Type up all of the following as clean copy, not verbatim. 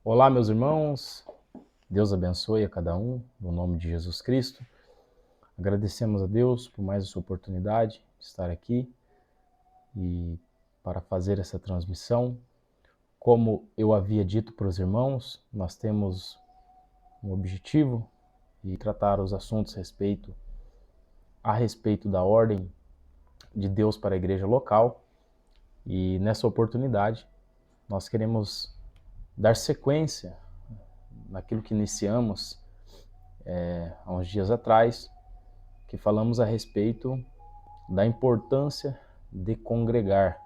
Olá, meus irmãos, Deus abençoe a cada um, no nome de Jesus Cristo. Agradecemos a Deus por mais essa oportunidade de estar aqui e para fazer essa transmissão. Como eu havia dito para os irmãos, nós temos um objetivo de tratar os assuntos a respeito da ordem de Deus para a igreja local. E nessa oportunidade, nós queremos dar sequência naquilo que iniciamos há uns dias atrás, que falamos a respeito da importância de congregar.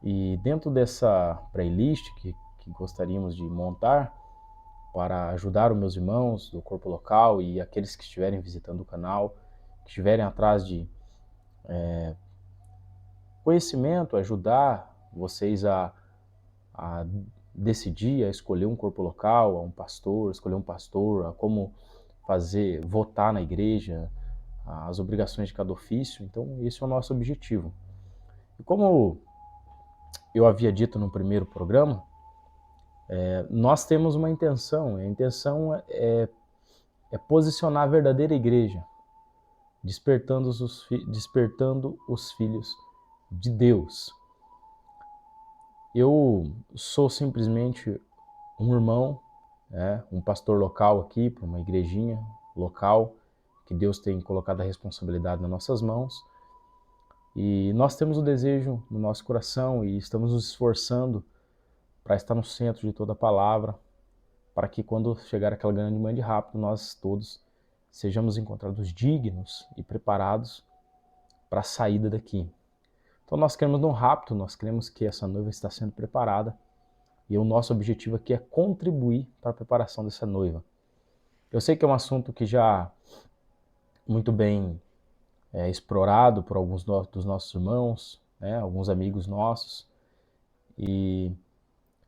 E dentro dessa playlist que gostaríamos de montar para ajudar os meus irmãos do corpo local e aqueles que estiverem visitando o canal, que estiverem atrás de conhecimento, ajudar vocês a decidir, a escolher um corpo local, a um pastor, escolher um pastor, a como votar na igreja, as obrigações de cada ofício. Então, esse é o nosso objetivo. E como eu havia dito no primeiro programa, nós temos uma intenção. A intenção é posicionar a verdadeira igreja, despertando os filhos de Deus. Eu sou simplesmente um irmão, um pastor local aqui, para uma igrejinha local, que Deus tem colocado a responsabilidade nas nossas mãos. E nós temos o desejo no nosso coração e estamos nos esforçando para estar no centro de toda a palavra, para que quando chegar aquela grande manhã de rápido, nós todos sejamos encontrados dignos e preparados para a saída daqui. Então nós queremos no rapto, nós queremos que essa noiva está sendo preparada e o nosso objetivo aqui é contribuir para a preparação dessa noiva. Eu sei que é um assunto que já muito bem explorado por alguns dos nossos irmãos, alguns amigos nossos,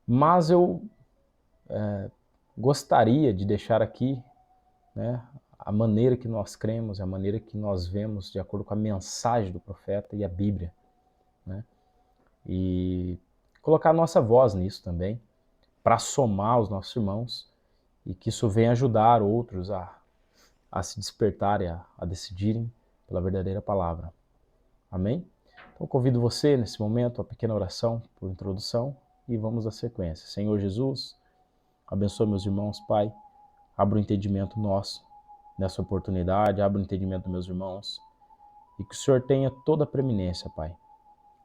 mas eu gostaria de deixar aqui a maneira que nós cremos, a maneira que nós vemos de acordo com a mensagem do profeta e a Bíblia. E colocar a nossa voz nisso também, para somar os nossos irmãos e que isso venha ajudar outros a se despertarem, a decidirem pela verdadeira palavra. Amém? Então convido você nesse momento a pequena oração por introdução e vamos à sequência. Senhor Jesus, abençoa meus irmãos, Pai, abra o entendimento nosso nessa oportunidade, abra o entendimento dos meus irmãos e que o Senhor tenha toda a preeminência, Pai.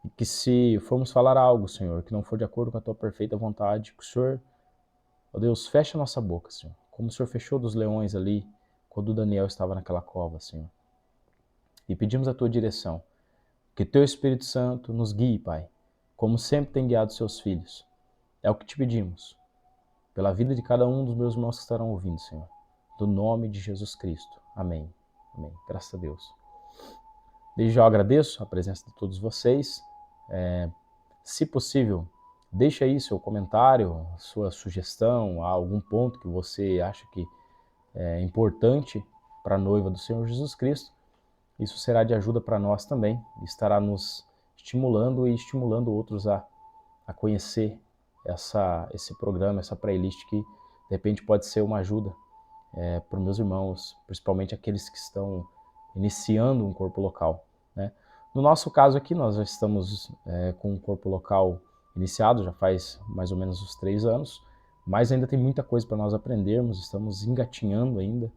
E que se formos falar algo, Senhor, que não for de acordo com a Tua perfeita vontade, que o Senhor, ó Deus, feche a nossa boca, Senhor. Como o Senhor fechou dos leões ali, quando Daniel estava naquela cova, Senhor. E pedimos a Tua direção. Que Teu Espírito Santo nos guie, Pai, como sempre tem guiado seus filhos. É o que te pedimos. Pela vida de cada um dos meus irmãos que estarão ouvindo, Senhor. Do nome de Jesus Cristo. Amém. Amém. Graças a Deus. Desde já eu agradeço a presença de todos vocês. Se possível, deixe aí seu comentário, sua sugestão, algum ponto que você acha que é importante para a noiva do Senhor Jesus Cristo. Isso será de ajuda para nós também, estará nos estimulando e estimulando outros a conhecer esse programa, essa playlist que de repente pode ser uma ajuda para os meus irmãos, principalmente aqueles que estão iniciando um corpo local. No nosso caso aqui, nós já estamos com um corpo local iniciado, já faz mais ou menos uns 3 anos, mas ainda tem muita coisa para nós aprendermos, estamos engatinhando ainda,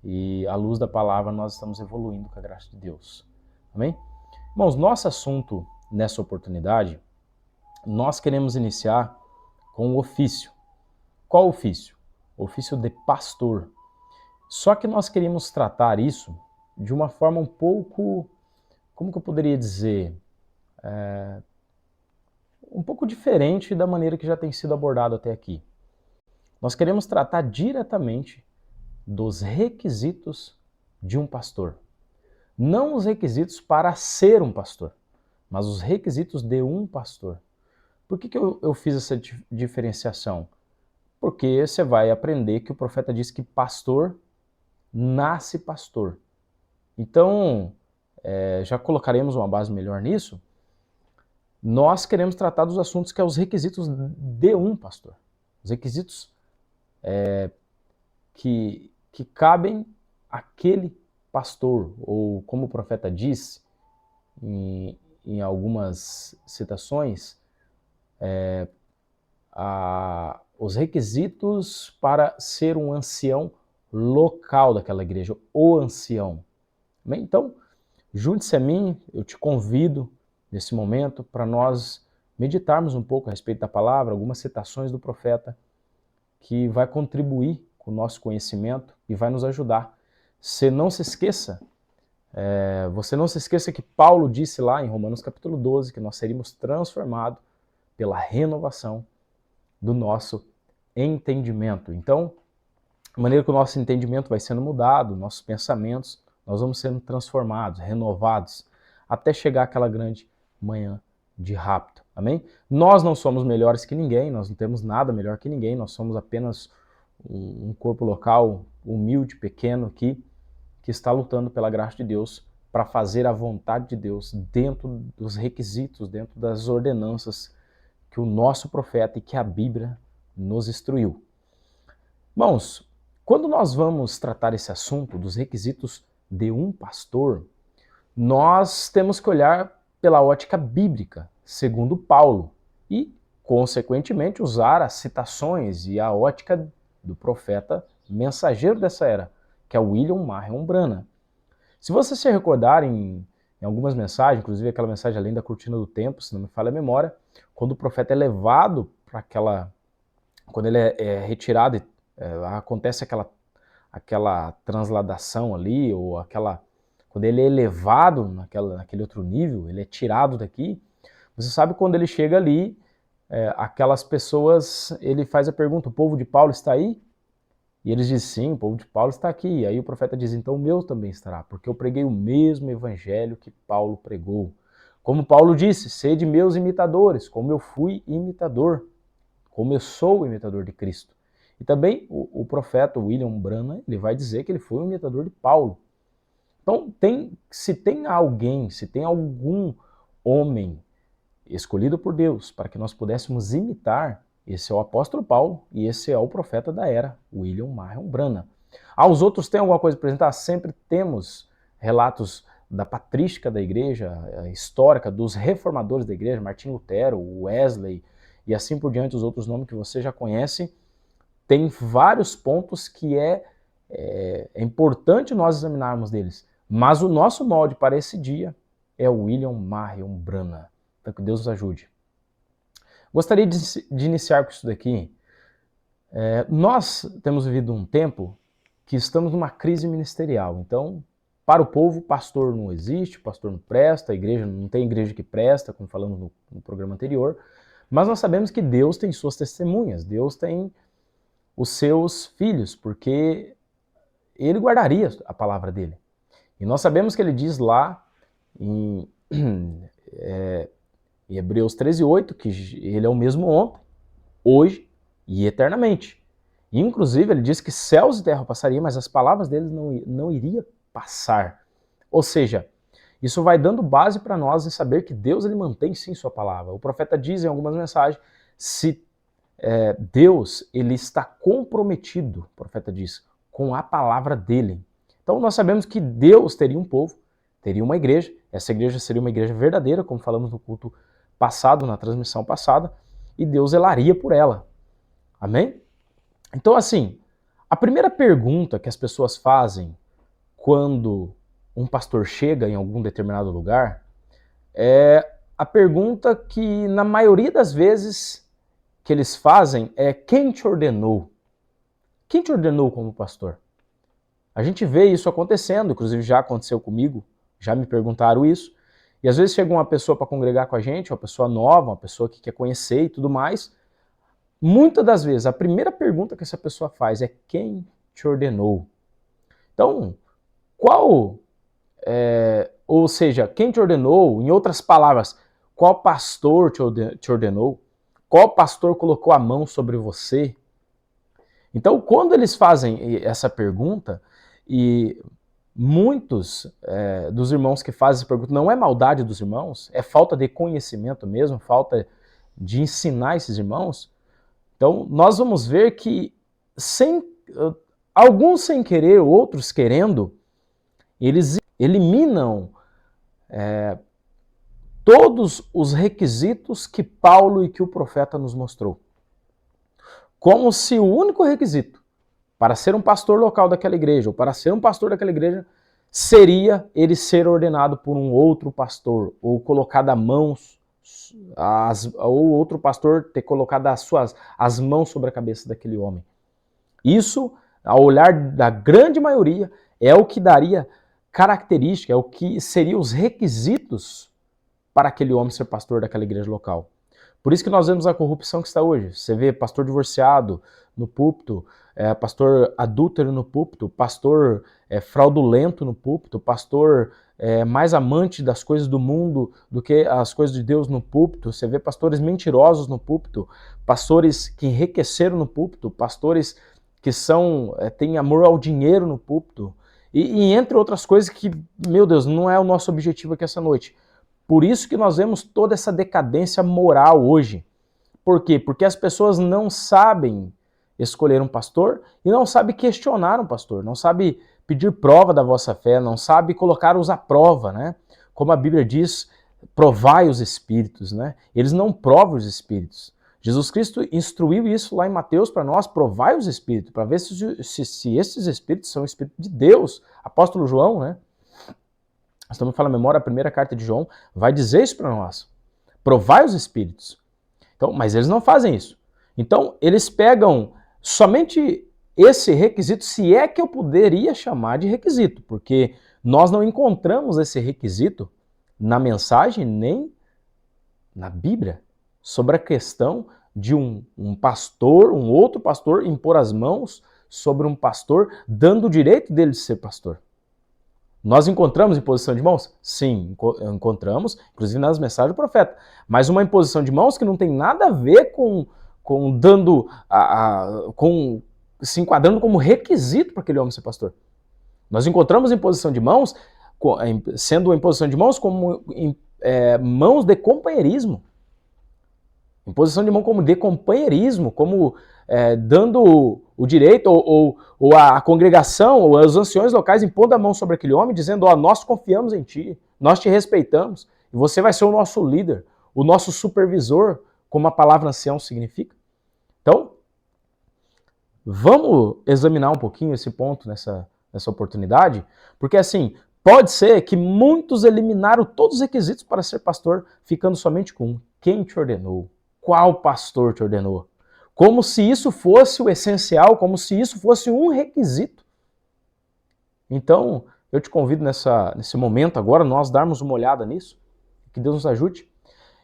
e à luz da palavra nós estamos evoluindo com a graça de Deus. Amém? Irmãos, nosso assunto nessa oportunidade, nós queremos iniciar com o ofício. Qual ofício? O ofício de pastor. Só que nós queríamos tratar isso de uma forma um pouco, como que eu poderia dizer, um pouco diferente da maneira que já tem sido abordado até aqui. Nós queremos tratar diretamente dos requisitos de um pastor. Não os requisitos para ser um pastor, mas os requisitos de um pastor. Por que eu fiz essa diferenciação? Porque você vai aprender que o profeta diz que pastor nasce pastor. Então, já colocaremos uma base melhor nisso. Nós queremos tratar dos assuntos que são os requisitos de um pastor. Os requisitos que cabem àquele pastor, ou como o profeta disse em algumas citações, os requisitos para ser um ancião local daquela igreja, o ancião. Bem, então, junte-se a mim, eu te convido nesse momento para nós meditarmos um pouco a respeito da palavra, algumas citações do profeta que vai contribuir com o nosso conhecimento e vai nos ajudar. Você não se esqueça que Paulo disse lá em Romanos capítulo 12 que nós seríamos transformados pela renovação do nosso entendimento. Então, a maneira que o nosso entendimento vai sendo mudado, nossos pensamentos, nós vamos sendo transformados, renovados, até chegar àquela grande manhã de rapto. Amém? Nós não somos melhores que ninguém, nós não temos nada melhor que ninguém, nós somos apenas um corpo local humilde, pequeno aqui, que está lutando pela graça de Deus para fazer a vontade de Deus dentro dos requisitos, dentro das ordenanças que o nosso profeta e que a Bíblia nos instruiu. Irmãos, quando nós vamos tratar esse assunto dos requisitos de um pastor, nós temos que olhar pela ótica bíblica, segundo Paulo, e, consequentemente, usar as citações e a ótica do profeta mensageiro dessa era, que é William Marion Branham. Se você se recordar em algumas mensagens, inclusive aquela mensagem Além da Cortina do Tempo, se não me falha a memória, quando o profeta é levado para quando ele é retirado, acontece aquela transladação ali, ou quando ele é elevado naquele outro nível, ele é tirado daqui, você sabe quando ele chega ali, aquelas pessoas, ele faz a pergunta, o povo de Paulo está aí? E eles dizem, sim, o povo de Paulo está aqui. E aí o profeta diz, então o meu também estará, porque eu preguei o mesmo evangelho que Paulo pregou. Como Paulo disse, sede meus imitadores, como eu fui imitador, como eu sou imitador de Cristo. E também o profeta William Branham, ele vai dizer que ele foi um imitador de Paulo. Então, se tem algum homem escolhido por Deus para que nós pudéssemos imitar, esse é o apóstolo Paulo e esse é o profeta da era, William Marion Branham. Os outros têm alguma coisa a apresentar? Sempre temos relatos da patrística da igreja, histórica, dos reformadores da igreja, Martim Lutero, Wesley e assim por diante, os outros nomes que você já conhece. Tem vários pontos que é importante nós examinarmos deles. Mas o nosso molde para esse dia é o William Marion Branham. Então que Deus nos ajude. Gostaria de iniciar com isso daqui. Nós temos vivido um tempo que estamos numa crise ministerial. Então, para o povo, pastor não existe, pastor não presta, a igreja não tem igreja que presta, como falamos no programa anterior. Mas nós sabemos que Deus tem suas testemunhas, Deus tem os seus filhos, porque ele guardaria a palavra dele. E nós sabemos que ele diz lá em Hebreus 13:8, que ele é o mesmo ontem, hoje e eternamente. E, inclusive, ele diz que céus e terra passariam, mas as palavras dele não iriam passar. Ou seja, isso vai dando base para nós em saber que Deus ele mantém sim sua palavra. O profeta diz em algumas mensagens, se Deus ele está comprometido, o profeta diz, com a palavra dele. Então nós sabemos que Deus teria um povo, teria uma igreja, essa igreja seria uma igreja verdadeira, como falamos no culto passado, na transmissão passada, e Deus zelaria por ela. Amém? Então assim, a primeira pergunta que as pessoas fazem quando um pastor chega em algum determinado lugar é a pergunta que na maioria das vezes que eles fazem é: quem te ordenou? Quem te ordenou como pastor? A gente vê isso acontecendo, inclusive já aconteceu comigo, já me perguntaram isso, e às vezes chega uma pessoa para congregar com a gente, uma pessoa nova, uma pessoa que quer conhecer e tudo mais. Muitas das vezes, a primeira pergunta que essa pessoa faz é: quem te ordenou? Então, ou seja, quem te ordenou, em outras palavras, qual pastor te ordenou? Qual pastor colocou a mão sobre você? Então, quando eles fazem essa pergunta, e muitos dos irmãos que fazem essa pergunta, não é maldade dos irmãos, é falta de conhecimento mesmo, falta de ensinar esses irmãos, Então, nós vamos ver que alguns sem querer, outros querendo, eles eliminam todos os requisitos que Paulo e que o profeta nos mostrou. Como se o único requisito para ser um pastor local daquela igreja, ou para ser um pastor daquela igreja, seria ele ser ordenado por um outro pastor, ou colocado a mãos, ou outro pastor ter colocado as mãos sobre a cabeça daquele homem. Isso, ao olhar da grande maioria, é o que daria característica, é o que seriam os requisitos para aquele homem ser pastor daquela igreja local. Por isso que nós vemos a corrupção que está hoje. Você vê pastor divorciado no púlpito, pastor adúltero no púlpito, pastor fraudulento no púlpito, pastor mais amante das coisas do mundo do que as coisas de Deus no púlpito. Você vê pastores mentirosos no púlpito, pastores que enriqueceram no púlpito, pastores que têm amor ao dinheiro no púlpito. E entre outras coisas que, meu Deus, não é o nosso objetivo aqui essa noite. Por isso que nós vemos toda essa decadência moral hoje. Por quê? Porque as pessoas não sabem escolher um pastor e não sabem questionar um pastor, não sabem pedir prova da vossa fé, não sabem colocar-os à prova, né? Como a Bíblia diz, provai os espíritos, né? Eles não provam os espíritos. Jesus Cristo instruiu isso lá em Mateus para nós, provai os espíritos, para ver se esses espíritos são espíritos de Deus. Apóstolo João, né? Estamos falando a memória, a primeira carta de João vai dizer isso para nós. Provai os espíritos. Então, mas eles não fazem isso. Então, eles pegam somente esse requisito, se é que eu poderia chamar de requisito, porque nós não encontramos esse requisito na mensagem nem na Bíblia sobre a questão de um pastor, um outro pastor, impor as mãos sobre um pastor, dando o direito dele de ser pastor. Nós encontramos imposição de mãos? Sim, encontramos, inclusive nas mensagens do profeta. Mas uma imposição de mãos que não tem nada a ver com se enquadrando como requisito para aquele homem ser pastor. Nós encontramos imposição de mãos, sendo uma imposição de mãos como mãos de companheirismo. Imposição de mão como de companheirismo, como dando o direito, ou a congregação, ou os anciões locais impondo a mão sobre aquele homem, dizendo, nós confiamos em ti, nós te respeitamos, e você vai ser o nosso líder, o nosso supervisor, como a palavra ancião significa. Então, vamos examinar um pouquinho esse ponto nessa oportunidade, porque assim, pode ser que muitos eliminaram todos os requisitos para ser pastor, ficando somente com quem te ordenou. Qual pastor te ordenou? Como se isso fosse o essencial, como se isso fosse um requisito. Então, eu te convido nesse momento agora, nós darmos uma olhada nisso, que Deus nos ajude.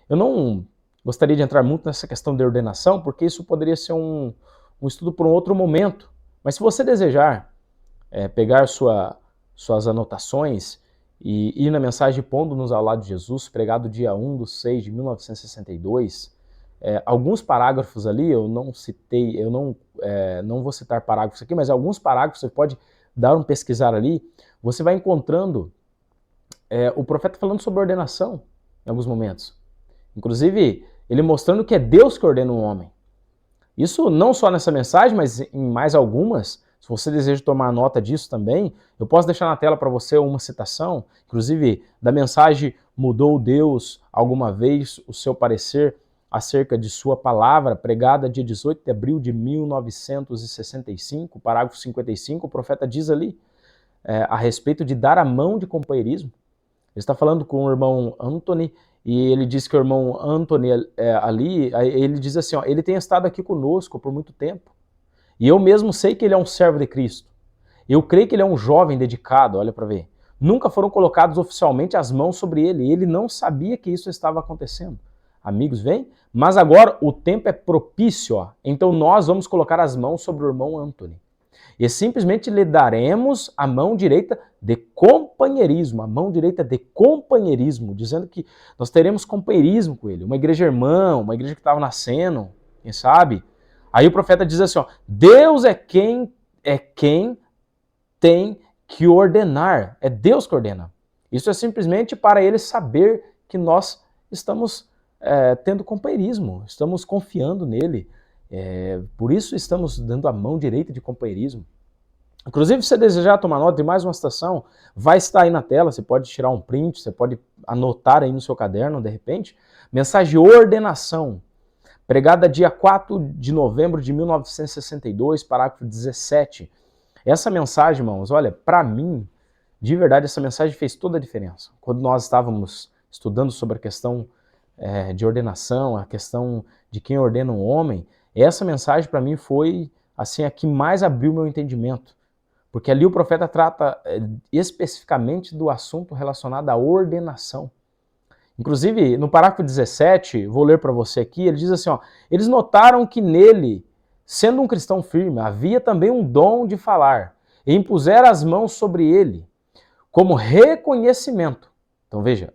Eu não gostaria de entrar muito nessa questão de ordenação, porque isso poderia ser um estudo para um outro momento. Mas se você desejar pegar suas anotações e ir na mensagem Pondo-nos ao lado de Jesus, pregado dia 1/6/1962, alguns parágrafos ali, eu não citei, eu não vou citar parágrafos aqui, mas alguns parágrafos você pode dar um pesquisar ali, você vai encontrando o profeta falando sobre ordenação em alguns momentos. Inclusive, ele mostrando que é Deus que ordena um homem. Isso não só nessa mensagem, mas em mais algumas. Se você deseja tomar nota disso também, eu posso deixar na tela para você uma citação, inclusive da mensagem Mudou Deus alguma vez o seu parecer acerca de sua palavra, pregada dia 18 de abril de 1965, parágrafo 55, o profeta diz ali a respeito de dar a mão de companheirismo. Ele está falando com o irmão Anthony, e ele diz que o irmão Anthony ali, ele diz assim, ele tem estado aqui conosco por muito tempo, e eu mesmo sei que ele é um servo de Cristo. Eu creio que ele é um jovem dedicado, olha para ver. Nunca foram colocadas oficialmente as mãos sobre ele, e ele não sabia que isso estava acontecendo. Amigos, vem? Mas agora o tempo é propício, então nós vamos colocar as mãos sobre o irmão Anthony. E simplesmente lhe daremos a mão direita de companheirismo, a mão direita de companheirismo, dizendo que nós teremos companheirismo com ele, uma igreja irmã, uma igreja que estava nascendo, quem sabe? Aí o profeta diz assim, Deus é quem tem que ordenar, é Deus que ordena. Isso é simplesmente para ele saber que nós estamos tendo companheirismo, estamos confiando nele, Por isso estamos dando a mão direita de companheirismo. Inclusive, se você desejar tomar nota de mais uma citação, vai estar aí na tela, você pode tirar um print, você pode anotar aí no seu caderno, de repente. Mensagem Ordenação, pregada dia 4 de novembro de 1962, parágrafo 17. Essa mensagem, irmãos, olha, para mim, de verdade, essa mensagem fez toda a diferença. Quando nós estávamos estudando sobre a questão de ordenação, a questão de quem ordena um homem, essa mensagem para mim foi assim, a que mais abriu meu entendimento. Porque ali o profeta trata especificamente do assunto relacionado à ordenação. Inclusive, no parágrafo 17, vou ler para você aqui, ele diz assim, ó, eles notaram que nele, sendo um cristão firme, havia também um dom de falar, e impuseram as mãos sobre ele, como reconhecimento. Então veja,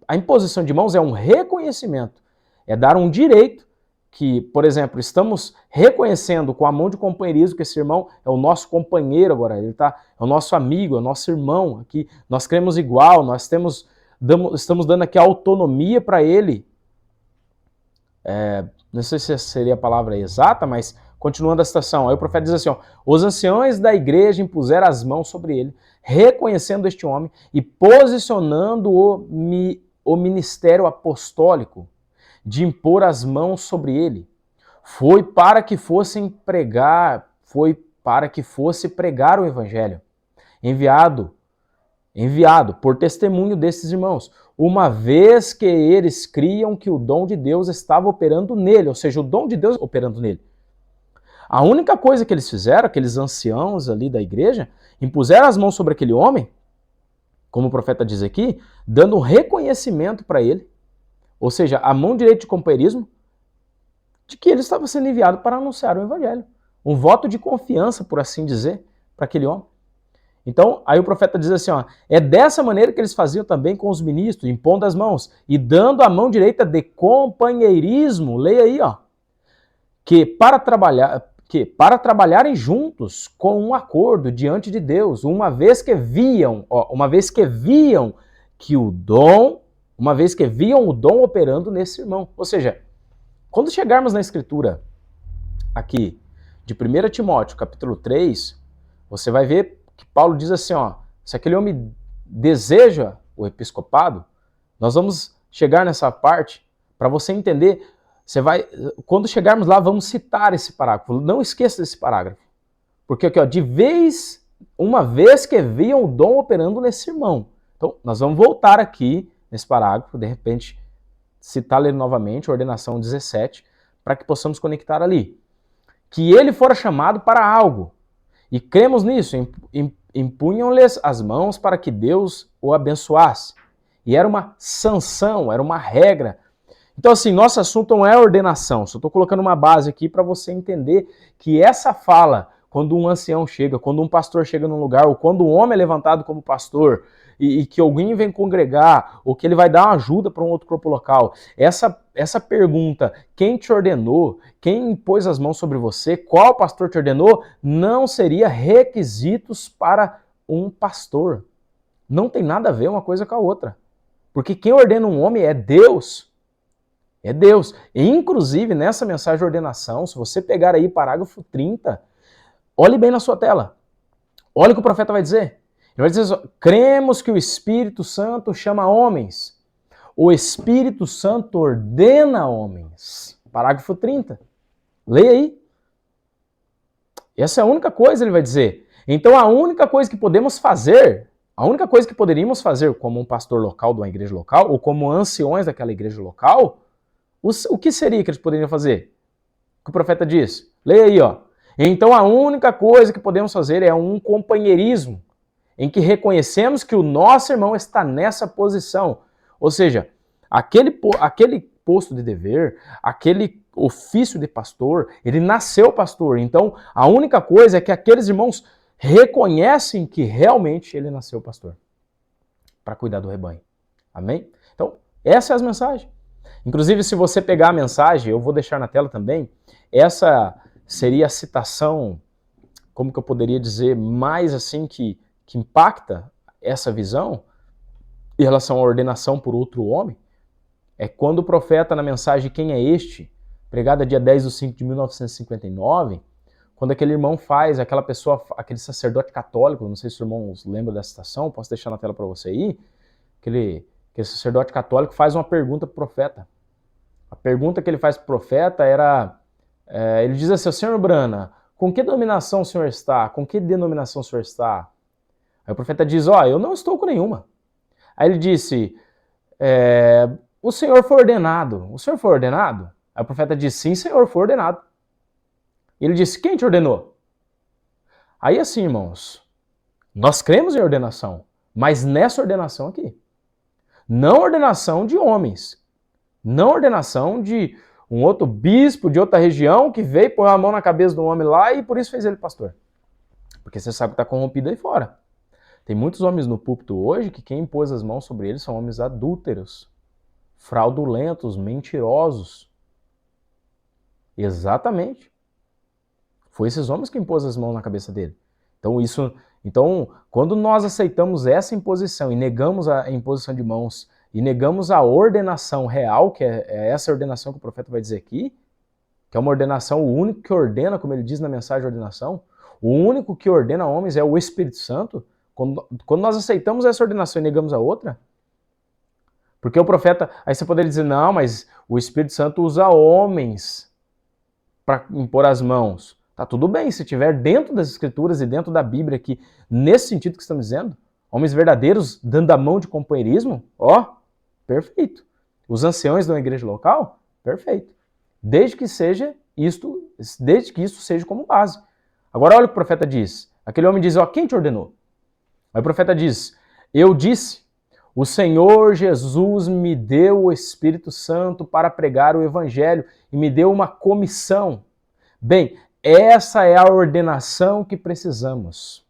a imposição de mãos é um reconhecimento, é dar um direito que, por exemplo, estamos reconhecendo com a mão de companheirismo que esse irmão é o nosso companheiro agora, é o nosso amigo, é o nosso irmão, aqui nós cremos igual, nós estamos dando aqui autonomia para ele. Não sei se seria a palavra exata, mas continuando a citação, aí o profeta diz assim, ó, os anciões da igreja impuseram as mãos sobre ele, reconhecendo este homem e posicionando o ministério apostólico de impor as mãos sobre ele. Foi para que fosse pregar o evangelho, enviado por testemunho desses irmãos, uma vez que eles criam que o dom de Deus estava operando nele, ou seja, o dom de Deus operando nele. A única coisa que eles fizeram, aqueles anciãos ali da igreja, impuseram as mãos sobre aquele homem, como o profeta diz aqui, dando um reconhecimento para ele, ou seja, a mão direita de companheirismo, de que ele estava sendo enviado para anunciar o evangelho. Um voto de confiança, por assim dizer, para aquele homem. Então, aí o profeta diz assim, ó, é dessa maneira que eles faziam também com os ministros, impondo as mãos e dando a mão direita de companheirismo, leia aí, ó, que para trabalharem juntos com um acordo diante de Deus, uma vez que viam o dom operando nesse irmão. Ou seja, quando chegarmos na escritura aqui de 1 Timóteo, capítulo 3, você vai ver que Paulo diz assim, ó, se aquele homem deseja o episcopado, nós vamos chegar nessa parte para você entender, quando chegarmos lá, vamos citar esse parágrafo, não esqueça desse parágrafo, porque aqui, ó, uma vez que viam o dom operando nesse irmão. Então, nós vamos voltar aqui nesse parágrafo, de repente, citar ele novamente, ordenação 17, para que possamos conectar ali. Que ele fora chamado para algo, e cremos nisso, impunham-lhes as mãos para que Deus o abençoasse. E era uma sanção, era uma regra. Então, assim, nosso assunto não é ordenação, só estou colocando uma base aqui para você entender que essa fala, quando um ancião chega, quando um pastor chega num lugar, ou quando um homem é levantado como pastor, e que alguém vem congregar, ou que ele vai dar uma ajuda para um outro corpo local, essa pergunta, quem te ordenou, quem pôs as mãos sobre você, qual pastor te ordenou, não seria requisitos para um pastor. Não tem nada a ver uma coisa com a outra. Porque quem ordena um homem é Deus. É Deus. E, inclusive, nessa mensagem de ordenação, se você pegar aí parágrafo 30, olhe bem na sua tela. Olha o que o profeta vai dizer. Ele vai dizer assim, cremos que o Espírito Santo chama homens. O Espírito Santo ordena homens. Parágrafo 30. Leia aí. Essa é a única coisa, ele vai dizer. Então, a única coisa que poderíamos fazer como um pastor local de uma igreja local, ou como anciões daquela igreja local, o que seria que eles poderiam fazer? O que o profeta diz? Leia aí, ó. Então, a única coisa que podemos fazer é um companheirismo, em que reconhecemos que o nosso irmão está nessa posição. Ou seja, aquele posto de dever, aquele ofício de pastor, ele nasceu pastor. Então, a única coisa é que aqueles irmãos reconhecem que realmente ele nasceu pastor para cuidar do rebanho. Amém? Então, essa é as mensagens. Inclusive, se você pegar a mensagem, eu vou deixar na tela também, essa seria a citação, como que eu poderia dizer, mais assim que impacta essa visão em relação à ordenação por outro homem, é quando o profeta, na mensagem Quem é este?, pregada dia 10/5/1959, quando aquele irmão faz, aquela pessoa, aquele sacerdote católico, não sei se os irmãos lembram dessa citação, posso deixar na tela para você aí, aquele sacerdote católico faz uma pergunta para o profeta. A pergunta que ele faz para o profeta era, ele diz assim, Senhor Brana, com que denominação o senhor está? Com que denominação o senhor está? Aí o profeta diz, eu não estou com nenhuma. Aí ele disse, o senhor foi ordenado. O senhor foi ordenado? Aí o profeta disse, sim, senhor, foi ordenado. E ele disse, quem te ordenou? Aí assim, irmãos, nós cremos em ordenação, mas nessa ordenação aqui. Não ordenação de homens. Não ordenação de um outro bispo de outra região que veio pôr a mão na cabeça do homem lá e por isso fez ele pastor. Porque você sabe que está corrompido aí fora. Tem muitos homens no púlpito hoje que quem impôs as mãos sobre eles são homens adúlteros, fraudulentos, mentirosos. Exatamente. Foi esses homens que impôs as mãos na cabeça dele. Então, quando nós aceitamos essa imposição e negamos a imposição de mãos e negamos a ordenação real, que é essa ordenação que o profeta vai dizer aqui, que é uma ordenação, o único que ordena, como ele diz na mensagem de ordenação, o único que ordena homens é o Espírito Santo. Quando nós aceitamos essa ordenação e negamos a outra, porque o profeta, aí você poderia dizer, não, mas o Espírito Santo usa homens para impor as mãos. Tá tudo bem, se estiver dentro das Escrituras e dentro da Bíblia aqui, nesse sentido que estamos dizendo, homens verdadeiros dando a mão de companheirismo, perfeito. Os anciões de uma igreja local, perfeito. Desde que isso seja como base. Agora olha o que o profeta diz. Aquele homem diz, quem te ordenou? Aí o profeta diz, eu disse, o Senhor Jesus me deu o Espírito Santo para pregar o Evangelho e me deu uma comissão. Bem, essa é a ordenação que precisamos.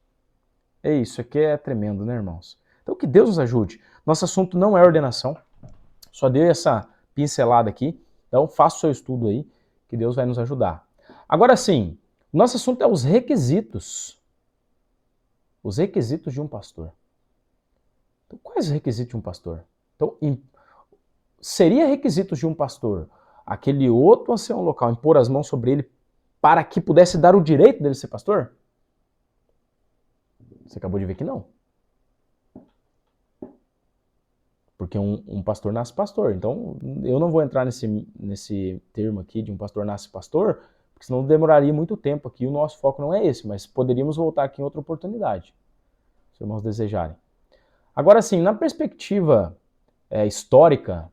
Isso aqui é tremendo, né, irmãos? Então que Deus nos ajude. Nosso assunto não é ordenação. Só dei essa pincelada aqui. Então faça o seu estudo aí, que Deus vai nos ajudar. Agora sim, nosso assunto é os requisitos. Os requisitos de um pastor. Então, quais os requisitos de um pastor? Então, seria requisitos de um pastor aquele outro ancião local impor as mãos sobre ele para que pudesse dar o direito dele ser pastor? Você acabou de ver que não. Porque um pastor nasce pastor. Então, eu não vou entrar nesse termo aqui de um pastor nasce pastor, porque senão demoraria muito tempo aqui. O nosso foco não é esse, mas poderíamos voltar aqui em outra oportunidade, se os irmãos desejarem. Agora sim, na perspectiva histórica,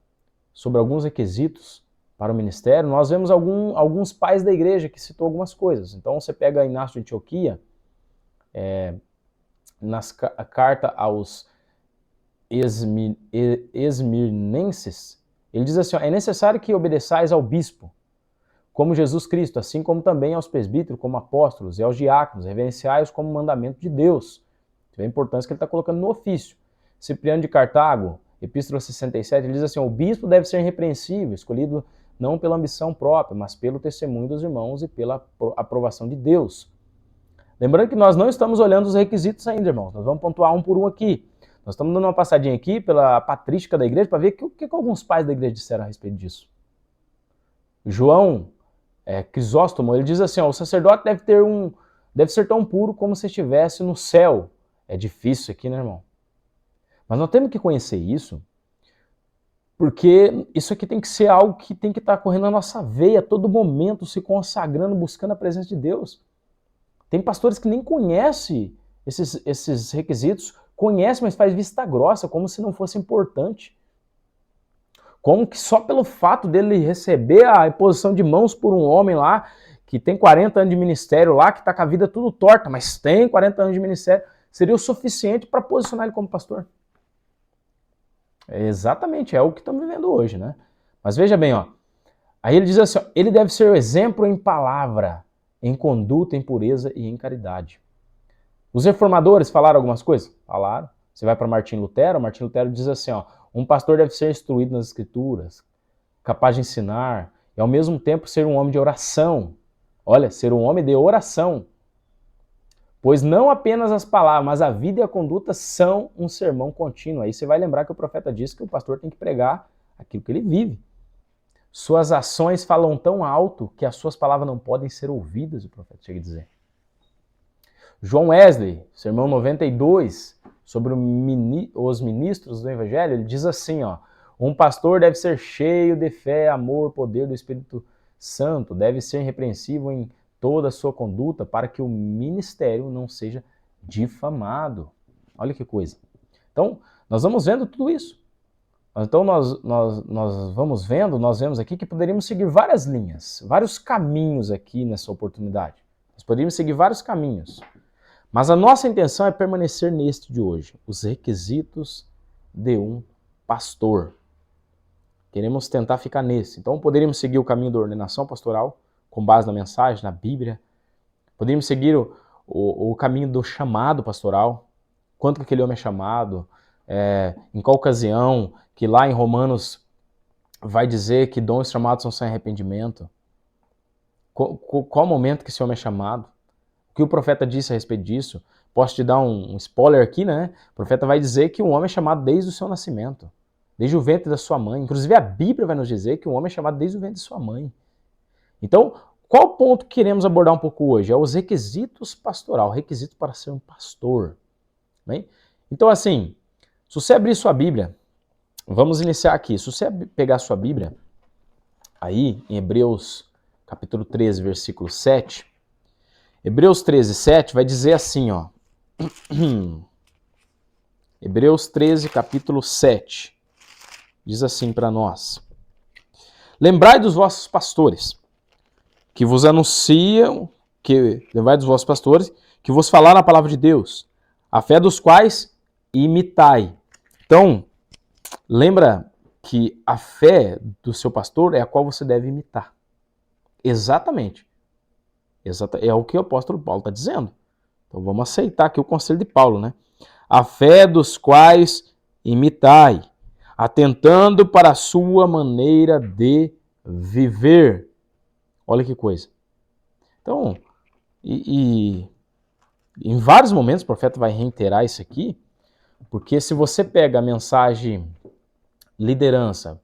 sobre alguns requisitos para o ministério, nós vemos alguns pais da igreja que citou algumas coisas. Então você pega Inácio de Antioquia, a carta aos esmirnenses, ele diz assim, é necessário que obedeçais ao bispo, como Jesus Cristo, assim como também aos presbíteros, como apóstolos, e aos diáconos, reverenciais como mandamento de Deus. Você vê a importância que ele está colocando no ofício. Cipriano de Cartago, Epístola 67, ele diz assim, o bispo deve ser irrepreensível, escolhido não pela ambição própria, mas pelo testemunho dos irmãos e pela aprovação de Deus. Lembrando que nós não estamos olhando os requisitos ainda, irmãos, nós vamos pontuar um por um aqui. Nós estamos dando uma passadinha aqui pela patrística da igreja para ver o que alguns pais da igreja disseram a respeito disso. João Crisóstomo, ele diz assim, o sacerdote deve ser tão puro como se estivesse no céu. É difícil isso aqui, né, irmão? Mas nós temos que conhecer isso, porque isso aqui tem que ser algo que tem que estar correndo na nossa veia a todo momento, se consagrando, buscando a presença de Deus. Tem pastores que nem conhecem esses requisitos, conhecem, mas faz vista grossa, como se não fosse importante. Como que só pelo fato dele receber a imposição de mãos por um homem lá, que tem 40 anos de ministério lá, que está com a vida tudo torta, mas tem 40 anos de ministério, seria o suficiente para posicionar ele como pastor. Exatamente, é o que estamos vivendo hoje, né? Mas veja bem, aí ele diz assim, ele deve ser o exemplo em palavra, em conduta, em pureza e em caridade. Os reformadores falaram algumas coisas? Falaram. Você vai para Martim Lutero diz assim, um pastor deve ser instruído nas escrituras, capaz de ensinar, e ao mesmo tempo ser um homem de oração. Olha, ser um homem de oração. Pois não apenas as palavras, mas a vida e a conduta são um sermão contínuo. Aí você vai lembrar que o profeta disse que o pastor tem que pregar aquilo que ele vive. Suas ações falam tão alto que as suas palavras não podem ser ouvidas, o profeta chega a dizer. João Wesley, sermão 92, sobre os ministros do Evangelho, ele diz assim, ó, um pastor deve ser cheio de fé, amor, poder do Espírito Santo, deve ser irrepreensível em toda a sua conduta para que o ministério não seja difamado. Olha que coisa. Então, nós vamos vendo tudo isso. Então, nós vemos aqui que poderíamos seguir várias linhas, vários caminhos aqui nessa oportunidade. Nós poderíamos seguir vários caminhos. Mas a nossa intenção é permanecer neste de hoje, os requisitos de um pastor. Queremos tentar ficar nesse. Então, poderíamos seguir o caminho da ordenação pastoral, com base na mensagem, na Bíblia. Poderíamos seguir o caminho do chamado pastoral, quanto que aquele homem é chamado, em qual ocasião, que lá em Romanos vai dizer que dons chamados são sem arrependimento. Qual momento que esse homem é chamado? O que o profeta disse a respeito disso? Posso te dar um spoiler aqui, né? O profeta vai dizer que um homem é chamado desde o seu nascimento, desde o ventre da sua mãe. Inclusive a Bíblia vai nos dizer que um homem é chamado desde o ventre de sua mãe. Então, qual ponto que queremos abordar um pouco hoje? É os requisitos pastoral, requisitos para ser um pastor. Bem? Então, assim, se você abrir sua Bíblia, vamos iniciar aqui. Se você pegar sua Bíblia, aí em Hebreus capítulo 13, versículo 7, Hebreus 13, 7 vai dizer assim, ó. Hebreus 13, capítulo 7, diz assim para nós. Lembrai dos vossos pastores, que vos anunciam, lembrai dos vossos pastores, que vos falaram a palavra de Deus, a fé dos quais imitai. Então, lembra que a fé do seu pastor é a qual você deve imitar. Exatamente. É o que o apóstolo Paulo está dizendo. Então vamos aceitar aqui o conselho de Paulo, né? A fé dos quais imitai, atentando para a sua maneira de viver. Olha que coisa. Então, em vários momentos o profeta vai reiterar isso aqui, porque se você pega a mensagem liderança,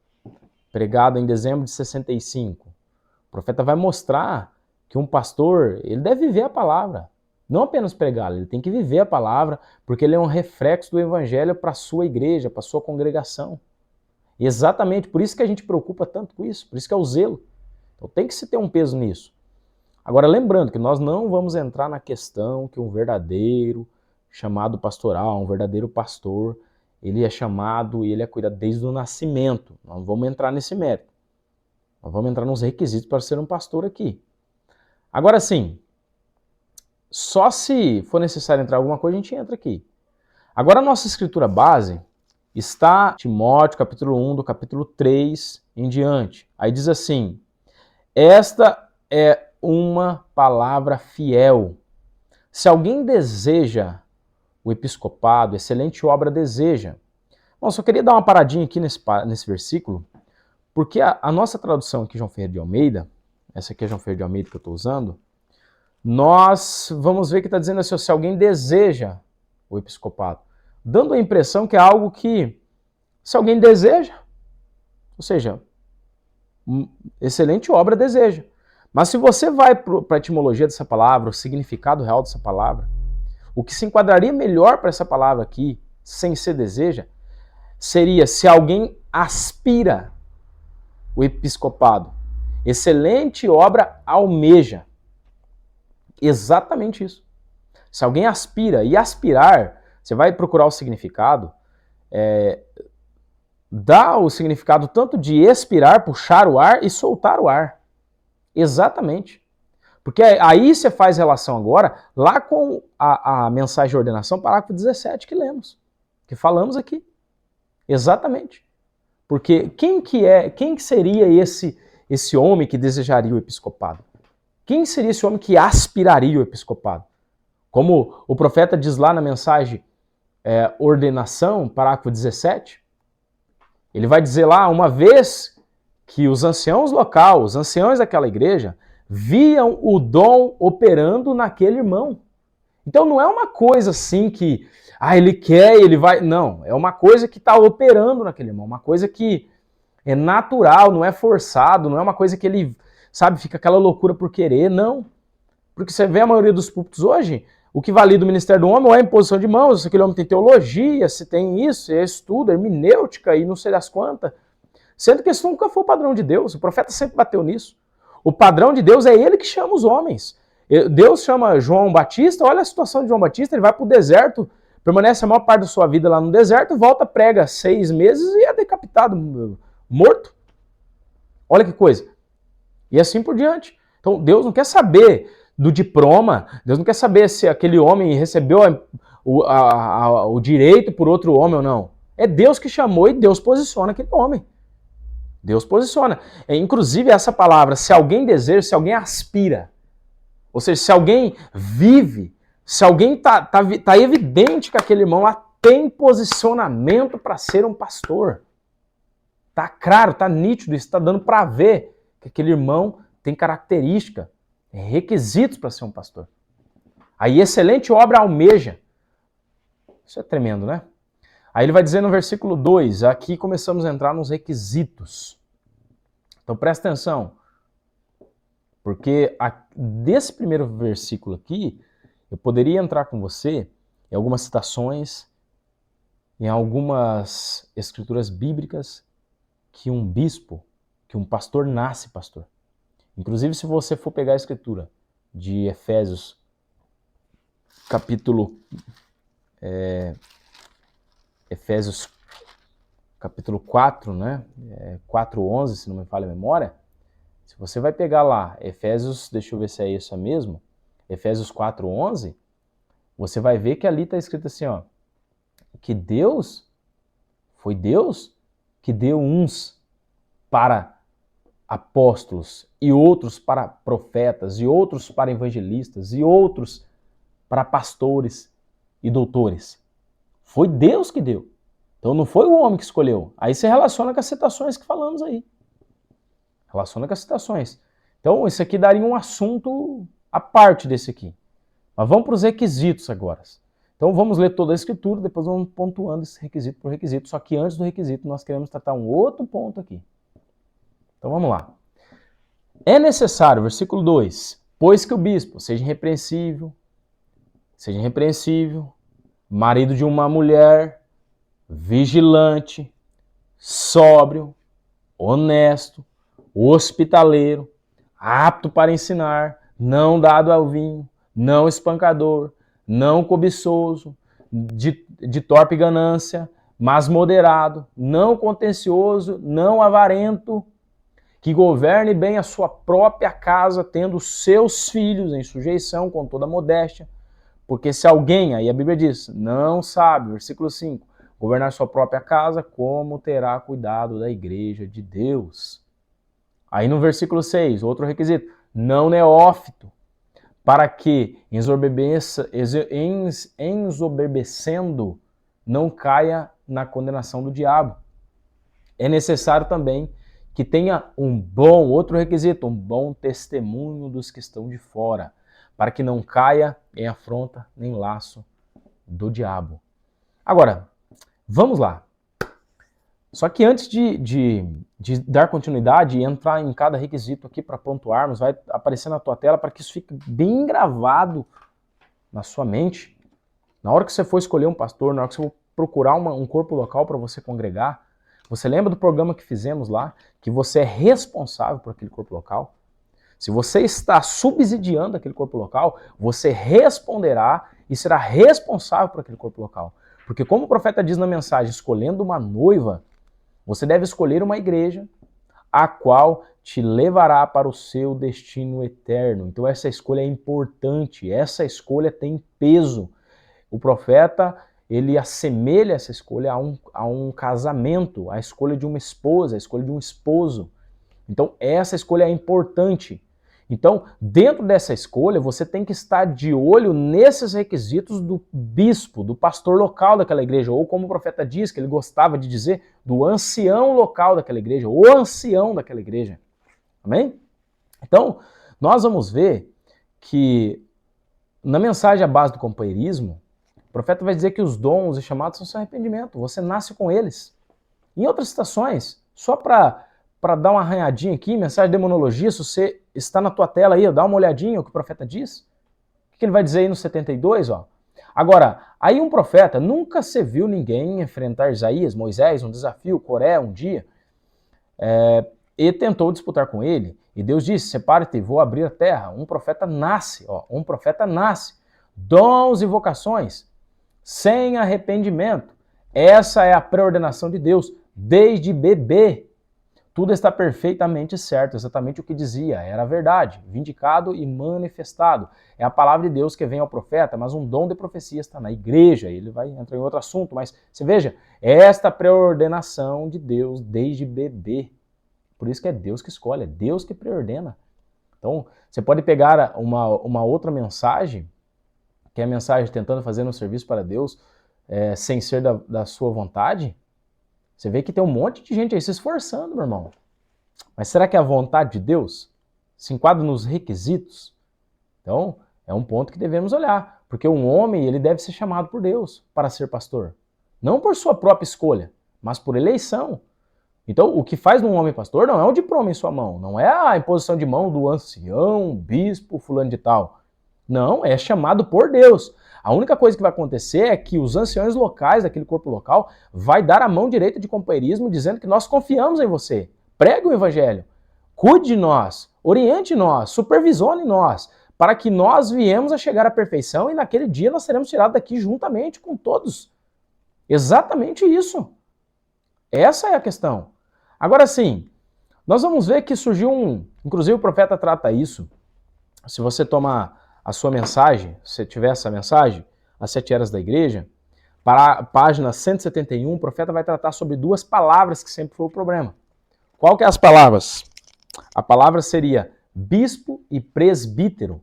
pregada em dezembro de 65, o profeta vai mostrar que um pastor, ele deve viver a palavra, não apenas pregá-la, ele tem que viver a palavra, porque ele é um reflexo do evangelho para a sua igreja, para a sua congregação. E exatamente por isso que a gente preocupa tanto com isso, por isso que é o zelo. Então tem que se ter um peso nisso. Agora, lembrando que nós não vamos entrar na questão que um verdadeiro chamado pastoral, um verdadeiro pastor, ele é chamado e ele é cuidado desde o nascimento. Nós não vamos entrar nesse mérito. Nós vamos entrar nos requisitos para ser um pastor aqui. Agora sim, só se for necessário entrar alguma coisa, a gente entra aqui. Agora a nossa escritura base está em Timóteo, capítulo 1, do capítulo 3 em diante. Aí diz assim, esta é uma palavra fiel. Se alguém deseja o episcopado, excelente obra deseja. Bom, só queria dar uma paradinha aqui nesse versículo, porque a nossa tradução aqui, João Ferreira de Almeida, essa aqui é João Ferreira de Almeida que eu estou usando, nós vamos ver que está dizendo assim, se alguém deseja o episcopado, dando a impressão que é algo que, se alguém deseja, ou seja, excelente obra deseja. Mas se você vai para a etimologia dessa palavra, o significado real dessa palavra, o que se enquadraria melhor para essa palavra aqui, sem ser deseja, seria se alguém aspira o episcopado. Excelente obra almeja. Exatamente isso. Se alguém aspira, e aspirar, você vai procurar o significado, dá o significado tanto de expirar, puxar o ar e soltar o ar. Exatamente. Porque aí você faz relação agora lá com a mensagem de ordenação, parágrafo 17 que lemos, que falamos aqui. Exatamente. Porque quem que seria esse homem que desejaria o episcopado? Quem seria esse homem que aspiraria o episcopado? Como o profeta diz lá na mensagem ordenação, parágrafo 17, ele vai dizer lá, uma vez que os anciãos locais, os anciãos daquela igreja, viam o dom operando naquele irmão. Então não é uma coisa assim que, ele quer, ele vai... Não, é uma coisa que está operando naquele irmão, uma coisa que É natural, não é forçado, não é uma coisa que ele, sabe, fica aquela loucura por querer, não. Porque você vê a maioria dos púlpitos hoje, o que valida o ministério do homem ou é a imposição de mãos, se aquele homem tem teologia, se tem isso, se é estudo, hermenêutica e não sei das quantas. Sendo que isso nunca foi o padrão de Deus, o profeta sempre bateu nisso. O padrão de Deus é ele que chama os homens. Deus chama João Batista, olha a situação de João Batista, ele vai para o deserto, permanece a maior parte da sua vida lá no deserto, volta, prega 6 meses e é decapitado, morto. Olha que coisa. E assim por diante. Então Deus não quer saber do diploma, Deus não quer saber se aquele homem recebeu o direito por outro homem ou não. É Deus que chamou e Deus posiciona aquele homem. Deus posiciona. Inclusive essa palavra, se alguém deseja, se alguém aspira, ou seja, se alguém vive, se alguém tá evidente que aquele irmão lá tem posicionamento para ser um pastor. Tá claro, tá nítido, isso tá dando para ver que aquele irmão tem característica, requisitos para ser um pastor. Aí excelente obra almeja. Isso é tremendo, né? Aí ele vai dizer no versículo 2, aqui começamos a entrar nos requisitos. Então presta atenção, porque desse primeiro versículo aqui, eu poderia entrar com você em algumas citações, em algumas escrituras bíblicas, que um bispo, que um pastor nasce pastor. Inclusive, se você for pegar a escritura de Efésios, Efésios capítulo 4, né? 4:11, se não me falha a memória. Se você vai pegar lá, Efésios, deixa eu ver se é isso mesmo, Efésios 4:11, você vai ver que ali está escrito assim, ó, que foi Deus que deu uns para apóstolos, e outros para profetas, e outros para evangelistas, e outros para pastores e doutores. Foi Deus que deu. Então não foi o homem que escolheu. Aí você relaciona com as citações que falamos aí. Relaciona com as citações. Então isso aqui daria um assunto à parte desse aqui. Mas vamos para os requisitos agora. Então vamos ler toda a escritura, depois vamos pontuando esse requisito por requisito. Só que antes do requisito nós queremos tratar um outro ponto aqui. Então vamos lá. É necessário, versículo 2, pois que o bispo seja irrepreensível, marido de uma mulher, vigilante, sóbrio, honesto, hospitaleiro, apto para ensinar, não dado ao vinho, não espancador, não cobiçoso, de torpe ganância, mas moderado, não contencioso, não avarento, que governe bem a sua própria casa, tendo seus filhos em sujeição com toda modéstia. Porque se alguém, aí a Bíblia diz, não sabe, versículo 5, governar sua própria casa, como terá cuidado da igreja de Deus? Aí no versículo 6, outro requisito, não neófito, para que, ensoberbecendo, não caia na condenação do diabo. É necessário também que tenha outro requisito, um bom testemunho dos que estão de fora, para que não caia em afronta nem laço do diabo. Agora, vamos lá. Só que antes de dar continuidade e entrar em cada requisito aqui para pontuarmos, vai aparecer na tua tela para que isso fique bem gravado na sua mente. Na hora que você for escolher um pastor, na hora que você for procurar um corpo local para você congregar, você lembra do programa que fizemos lá, que você é responsável por aquele corpo local? Se você está subsidiando aquele corpo local, você responderá e será responsável por aquele corpo local. Porque como o profeta diz na mensagem, escolhendo uma noiva, você deve escolher uma igreja a qual te levará para o seu destino eterno. Então essa escolha é importante, essa escolha tem peso. O profeta, ele assemelha essa escolha a um casamento, a escolha de uma esposa, a escolha de um esposo. Então essa escolha é importante. Então, dentro dessa escolha, você tem que estar de olho nesses requisitos do bispo, do pastor local daquela igreja, ou como o profeta diz, que ele gostava de dizer, do ancião local daquela igreja, o ancião daquela igreja. Amém? Então, nós vamos ver que na mensagem à base do companheirismo, o profeta vai dizer que os dons e chamados são seu arrependimento, você nasce com eles. Em outras citações, Só para dar uma arranhadinha aqui, mensagem de demonologia, se você está na tua tela aí, dá uma olhadinha o que o profeta diz. O que ele vai dizer aí no 72, ó? Agora, aí um profeta, nunca se viu ninguém enfrentar Isaías, Moisés, um desafio, Coré, um dia, e tentou disputar com ele. E Deus disse, separe-te, vou abrir a terra. Um profeta nasce, ó, um profeta nasce. Dons e vocações, sem arrependimento. Essa é a pré-ordenação de Deus, desde bebê. Tudo está perfeitamente certo, exatamente o que dizia, era a verdade, vindicado e manifestado. É a palavra de Deus que vem ao profeta, mas um dom de profecia está na igreja. Ele vai entrar em outro assunto, mas você veja, esta pré-ordenação de Deus desde bebê. Por isso que é Deus que escolhe, é Deus que preordena. Então, você pode pegar uma outra mensagem, que é a mensagem tentando fazer um serviço para Deus, sem ser da sua vontade. Você vê que tem um monte de gente aí se esforçando, meu irmão. Mas será que é a vontade de Deus se enquadra nos requisitos? Então, é um ponto que devemos olhar. Porque um homem, ele deve ser chamado por Deus para ser pastor. Não por sua própria escolha, mas por eleição. Então, o que faz um homem pastor não é o diploma em sua mão, não é a imposição de mão do ancião, bispo, fulano de tal. Não, é chamado por Deus. A única coisa que vai acontecer é que os anciões locais daquele corpo local vai dar a mão direita de companheirismo dizendo que nós confiamos em você. Pregue o evangelho. Cuide de nós, oriente nós, supervisione nós, para que nós viemos a chegar à perfeição e naquele dia nós seremos tirados daqui juntamente com todos. Exatamente isso. Essa é a questão. Agora sim, nós vamos ver que surgiu inclusive o profeta trata isso. Se você tomar a sua mensagem, se tiver essa mensagem, as 7 eras da igreja, para a página 171, o profeta vai tratar sobre 2 palavras que sempre foi o problema. Qual que é as palavras? A palavra seria bispo e presbítero.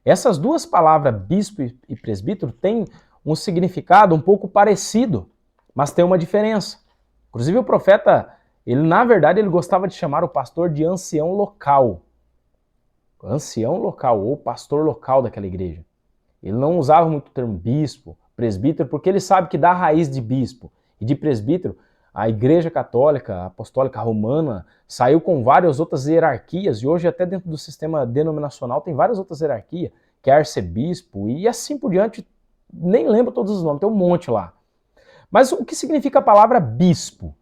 Essas 2 palavras, bispo e presbítero, têm um significado um pouco parecido, mas tem uma diferença. Inclusive o profeta, na verdade, ele gostava de chamar o pastor de ancião local. Ancião local, ou pastor local daquela igreja. Ele não usava muito o termo bispo, presbítero, porque ele sabe que da raiz de bispo e de presbítero, a igreja católica, apostólica romana, saiu com várias outras hierarquias, e hoje até dentro do sistema denominacional tem várias outras hierarquias, que é arcebispo, e assim por diante, nem lembro todos os nomes, tem um monte lá. Mas o que significa a palavra bispo?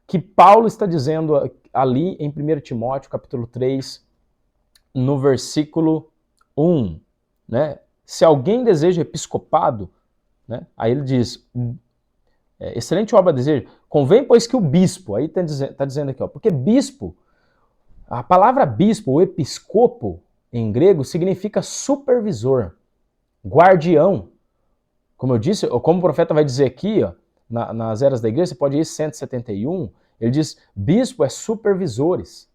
Que Paulo está dizendo ali em 1 Timóteo, capítulo 3, no versículo 1, né? Se alguém deseja episcopado, né? Aí ele diz, excelente obra deseja, convém pois que o bispo, aí está dizendo aqui, ó, porque bispo, a palavra bispo, ou episcopo, em grego, significa supervisor, guardião. Como eu disse, ou como o profeta vai dizer aqui, ó, nas eras da igreja, você pode ir 171, ele diz, bispo é supervisores.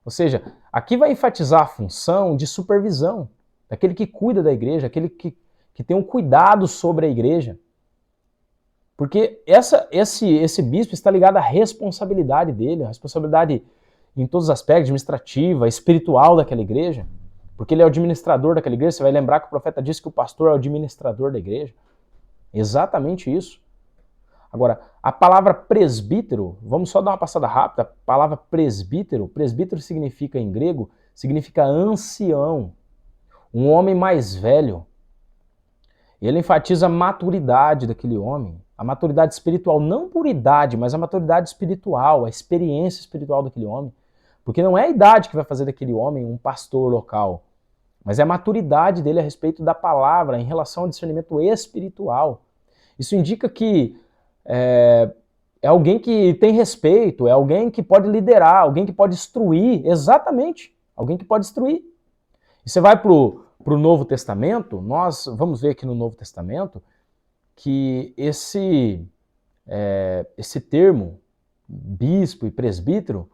Ou seja, aqui vai enfatizar a função de supervisão, daquele que cuida da igreja, aquele que tem um cuidado sobre a igreja. Porque esse bispo está ligado à responsabilidade dele, a responsabilidade em todos os aspectos, administrativa, espiritual daquela igreja. Porque ele é o administrador daquela igreja. Você vai lembrar que o profeta disse que o pastor é o administrador da igreja. Exatamente isso. Agora, a palavra presbítero, vamos só dar uma passada rápida, a palavra presbítero significa em grego, significa ancião, um homem mais velho. Ele enfatiza a maturidade daquele homem, a maturidade espiritual, não por idade, mas a maturidade espiritual, a experiência espiritual daquele homem. Porque não é a idade que vai fazer daquele homem um pastor local, mas é a maturidade dele a respeito da palavra em relação ao discernimento espiritual. Isso indica que é alguém que tem respeito, é alguém que pode liderar, alguém que pode instruir, exatamente, alguém que pode instruir. E você vai para o Novo Testamento, nós vamos ver aqui no Novo Testamento que esse termo, bispo e presbítero,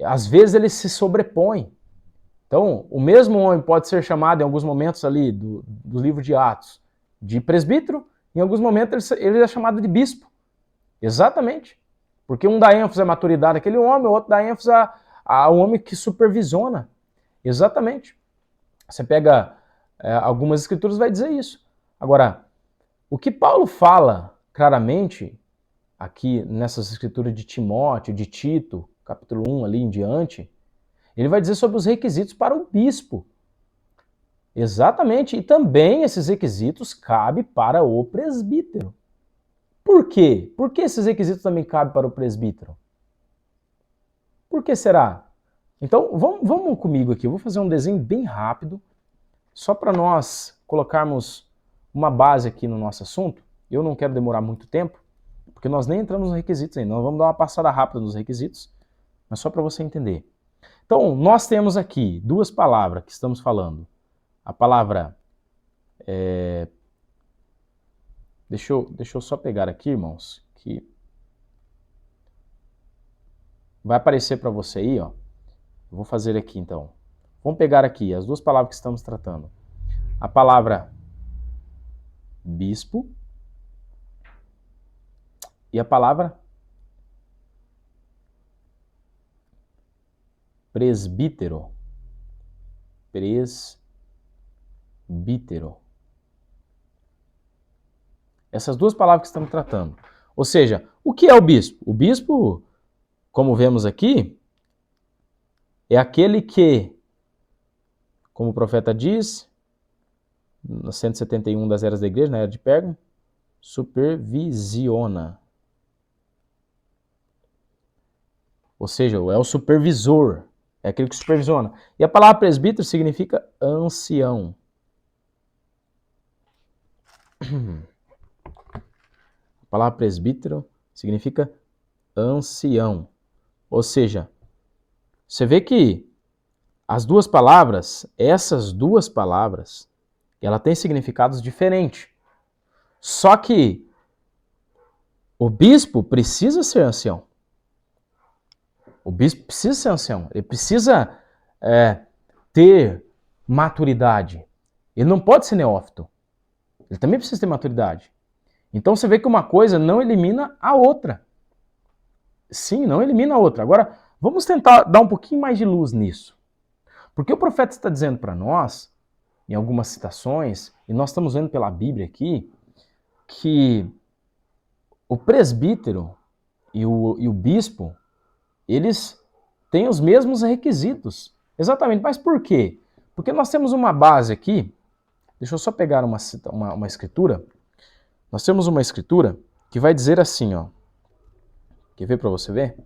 às vezes ele se sobrepõe. Então, o mesmo homem pode ser chamado em alguns momentos ali do livro de Atos de presbítero, em alguns momentos ele é chamado de bispo. Exatamente. Porque um dá ênfase à maturidade daquele homem, o outro dá ênfase ao homem que supervisiona. Exatamente. Você pega algumas escrituras vai dizer isso. Agora, o que Paulo fala claramente aqui nessas escrituras de Timóteo, de Tito, capítulo 1 ali em diante, ele vai dizer sobre os requisitos para o bispo. Exatamente, e também esses requisitos cabem para o presbítero. Por quê? Por que esses requisitos também cabem para o presbítero? Por que será? Então, vamos comigo aqui, eu vou fazer um desenho bem rápido, só para nós colocarmos uma base aqui no nosso assunto. Eu não quero demorar muito tempo, porque nós nem entramos nos requisitos ainda. Nós vamos dar uma passada rápida nos requisitos, mas só para você entender. Então, nós temos aqui duas palavras que estamos falando. A palavra... Deixa eu só pegar aqui, irmãos, que vai aparecer para você aí, ó. Eu vou fazer aqui, então. Vamos pegar aqui as duas palavras que estamos tratando. A palavra bispo e a palavra presbítero. Presbítero. Essas duas palavras que estamos tratando. Ou seja, o que é o bispo? O bispo, como vemos aqui, é aquele que, como o profeta diz, no 171 das eras da igreja, na era de Pérgamo, supervisiona. Ou seja, é o supervisor, é aquele que supervisiona. E a palavra presbítero significa ancião. A palavra presbítero significa ancião. Ou seja, você vê que as duas palavras, essas duas palavras, ela tem significados diferentes. Só que o bispo precisa ser ancião. O bispo precisa ser ancião. Ele precisa ter maturidade. Ele não pode ser neófito. Ele também precisa ter maturidade. Então você vê que uma coisa não elimina a outra. Sim, não elimina a outra. Agora, vamos tentar dar um pouquinho mais de luz nisso. Porque o profeta está dizendo para nós, em algumas citações, e nós estamos vendo pela Bíblia aqui, que o presbítero e o bispo, eles têm os mesmos requisitos. Exatamente, mas por quê? Porque nós temos uma base aqui, deixa eu só pegar uma escritura, nós temos uma escritura que vai dizer assim, ó, quer ver para você ver?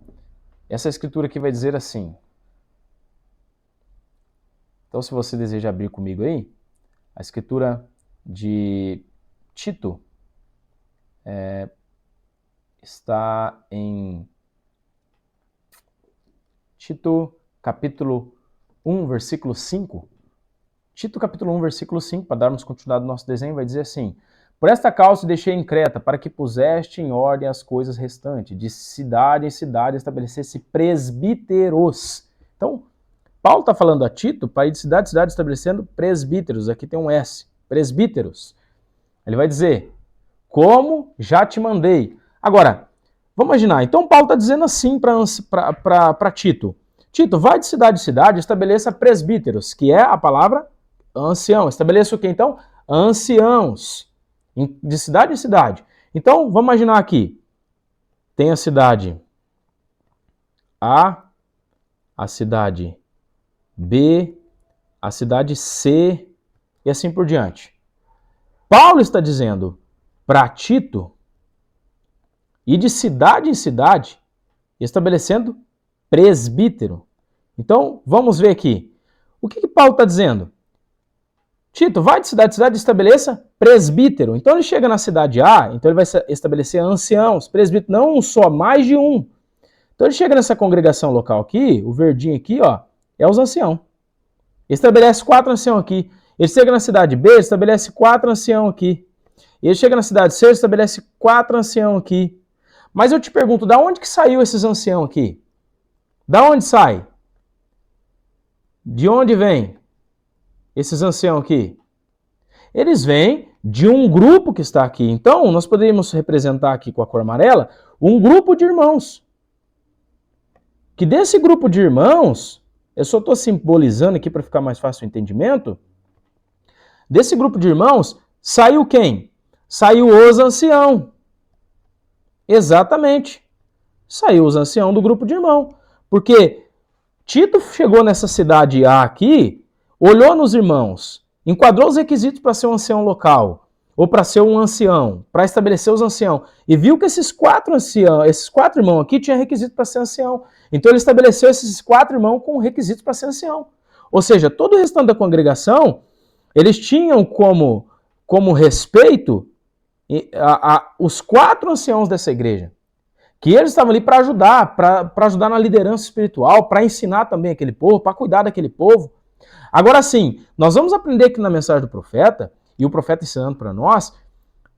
Essa escritura aqui vai dizer assim, então se você deseja abrir comigo aí, a escritura de Tito está em Tito capítulo 1, versículo 5. Tito capítulo 1, versículo 5, para darmos continuidade no nosso desenho, vai dizer assim: por esta causa deixei em Creta, para que puseste em ordem as coisas restantes, de cidade em cidade estabelecesse presbíteros. Então, Paulo está falando a Tito para ir de cidade em cidade estabelecendo presbíteros. Aqui tem um S, presbíteros. Ele vai dizer, como já te mandei. Agora, vamos imaginar, então Paulo está dizendo assim para Tito. Tito, vai de cidade em cidade, estabeleça presbíteros, que é a palavra ancião. Estabeleça o que então? Anciãos. De cidade em cidade. Então, vamos imaginar aqui. Tem a cidade A, a cidade B, a cidade C e assim por diante. Paulo está dizendo para Tito ir de cidade em cidade, estabelecendo presbítero. Então, vamos ver aqui. O que Paulo está dizendo? Tito, vai de cidade em cidade e estabeleça presbítero. Então ele chega na cidade A, então ele vai estabelecer anciãos, presbítero, não um só, mais de um. Então ele chega nessa congregação local aqui, o verdinho aqui, ó, é os anciãos. Ele estabelece 4 anciãos aqui. Ele chega na cidade B, estabelece 4 anciãos aqui. Ele chega na cidade C, estabelece 4 anciãos aqui. Mas eu te pergunto, da onde que saiu esses anciãos aqui? Da onde sai? De onde vem esses anciãos aqui? Eles vêm de um grupo que está aqui. Então, nós poderíamos representar aqui com a cor amarela um grupo de irmãos. Que desse grupo de irmãos, eu só estou simbolizando aqui para ficar mais fácil o entendimento, desse grupo de irmãos, saiu quem? Saiu os anciãos. Exatamente. Saiu os anciãos do grupo de irmão. Porque Tito chegou nessa cidade A aqui, olhou nos irmãos, enquadrou os requisitos para ser um ancião local, ou para ser um ancião, para estabelecer os anciãos, e viu que esses quatro irmãos aqui tinham requisito para ser ancião. Então ele estabeleceu esses 4 irmãos com requisitos para ser ancião. Ou seja, todo o restante da congregação, eles tinham como respeito os 4 anciãos dessa igreja. Que eles estavam ali para ajudar na liderança espiritual, para ensinar também aquele povo, para cuidar daquele povo. Agora sim, nós vamos aprender aqui na mensagem do profeta, e o profeta ensinando para nós,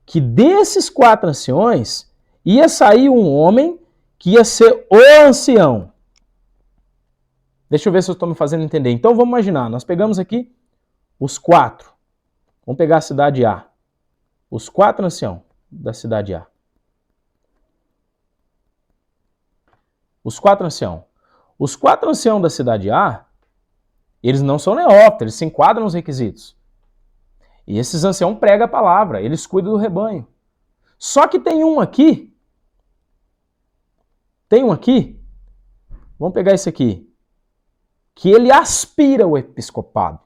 que desses 4 anciões ia sair um homem que ia ser o ancião. Deixa eu ver se eu estou me fazendo entender. Então vamos imaginar, nós pegamos aqui os 4. Vamos pegar a cidade A. Os 4 anciãos da cidade A. Os 4 anciãos. Os 4 anciãos da cidade A, eles não são neófitos, eles se enquadram nos requisitos. E esses anciãos pregam a palavra, eles cuidam do rebanho. Só que tem um aqui, vamos pegar esse aqui, que ele aspira o episcopado,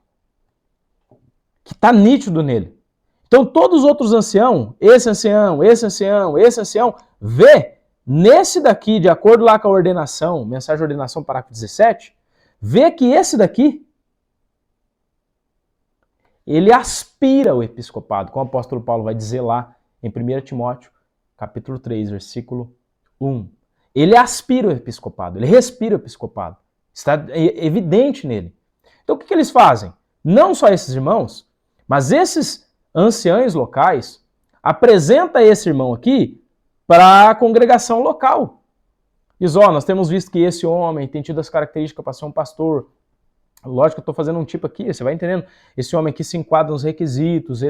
que está nítido nele. Então todos os outros anciãos, esse ancião, vê nesse daqui, de acordo lá com a ordenação, mensagem de ordenação, parágrafo 17, vê que esse daqui, ele aspira o episcopado, como o apóstolo Paulo vai dizer lá em 1 Timóteo, capítulo 3, versículo 1. Ele aspira o episcopado, ele respira o episcopado. Está evidente nele. Então o que eles fazem? Não só esses irmãos, mas esses anciãos locais apresentam esse irmão aqui para a congregação local. Diz, nós temos visto que esse homem tem tido as características para ser um pastor. Lógico que eu estou fazendo um tipo aqui, você vai entendendo. Esse homem aqui se enquadra nos requisitos,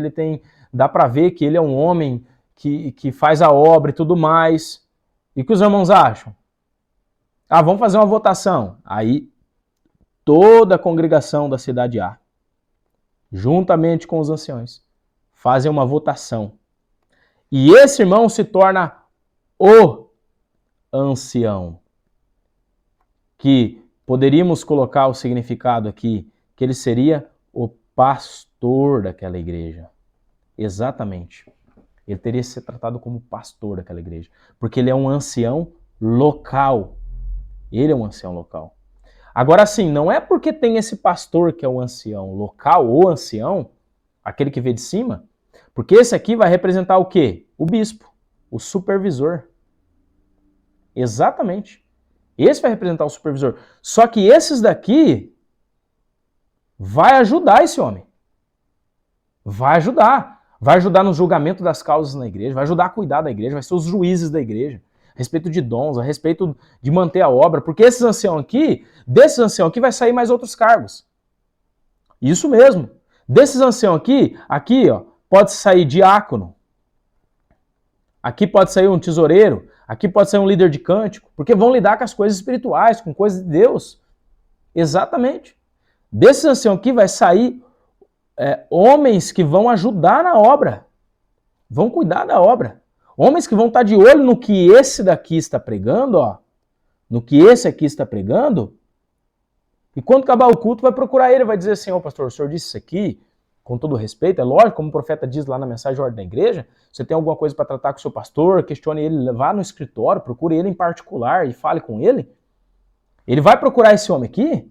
dá para ver que ele é um homem que faz a obra e tudo mais. E o que os irmãos acham? Vamos fazer uma votação. Aí, toda a congregação da cidade A, juntamente com os anciões, fazem uma votação. E esse irmão se torna o ancião, que poderíamos colocar o significado aqui, que ele seria o pastor daquela igreja. Exatamente. Ele teria que ser tratado como pastor daquela igreja, porque ele é um ancião local. Ele é um ancião local. Agora sim, não é porque tem esse pastor que é o ancião local, ou ancião, aquele que vê de cima, porque esse aqui vai representar o quê? O bispo, o supervisor. Exatamente. Esse vai representar o supervisor. Só que esses daqui vai ajudar esse homem. Vai ajudar. Vai ajudar no julgamento das causas na igreja, vai ajudar a cuidar da igreja, vai ser os juízes da igreja, a respeito de dons, a respeito de manter a obra, porque desses anciãos aqui vai sair mais outros cargos. Isso mesmo. Desses anciãos aqui, pode sair diácono, aqui pode sair um tesoureiro, aqui pode sair um líder de cântico, porque vão lidar com as coisas espirituais, com coisas de Deus. Exatamente. Desses anciãos aqui vai sair homens que vão ajudar na obra, vão cuidar da obra. Homens que vão estar de olho no que esse daqui está pregando, no que esse aqui está pregando, e quando acabar o culto vai procurar ele, vai dizer assim, pastor, o senhor disse isso aqui, com todo respeito, é lógico, como o profeta diz lá na mensagem de ordem da igreja, você tem alguma coisa para tratar com o seu pastor, questione ele, vá no escritório, procure ele em particular e fale com ele. Ele vai procurar esse homem aqui,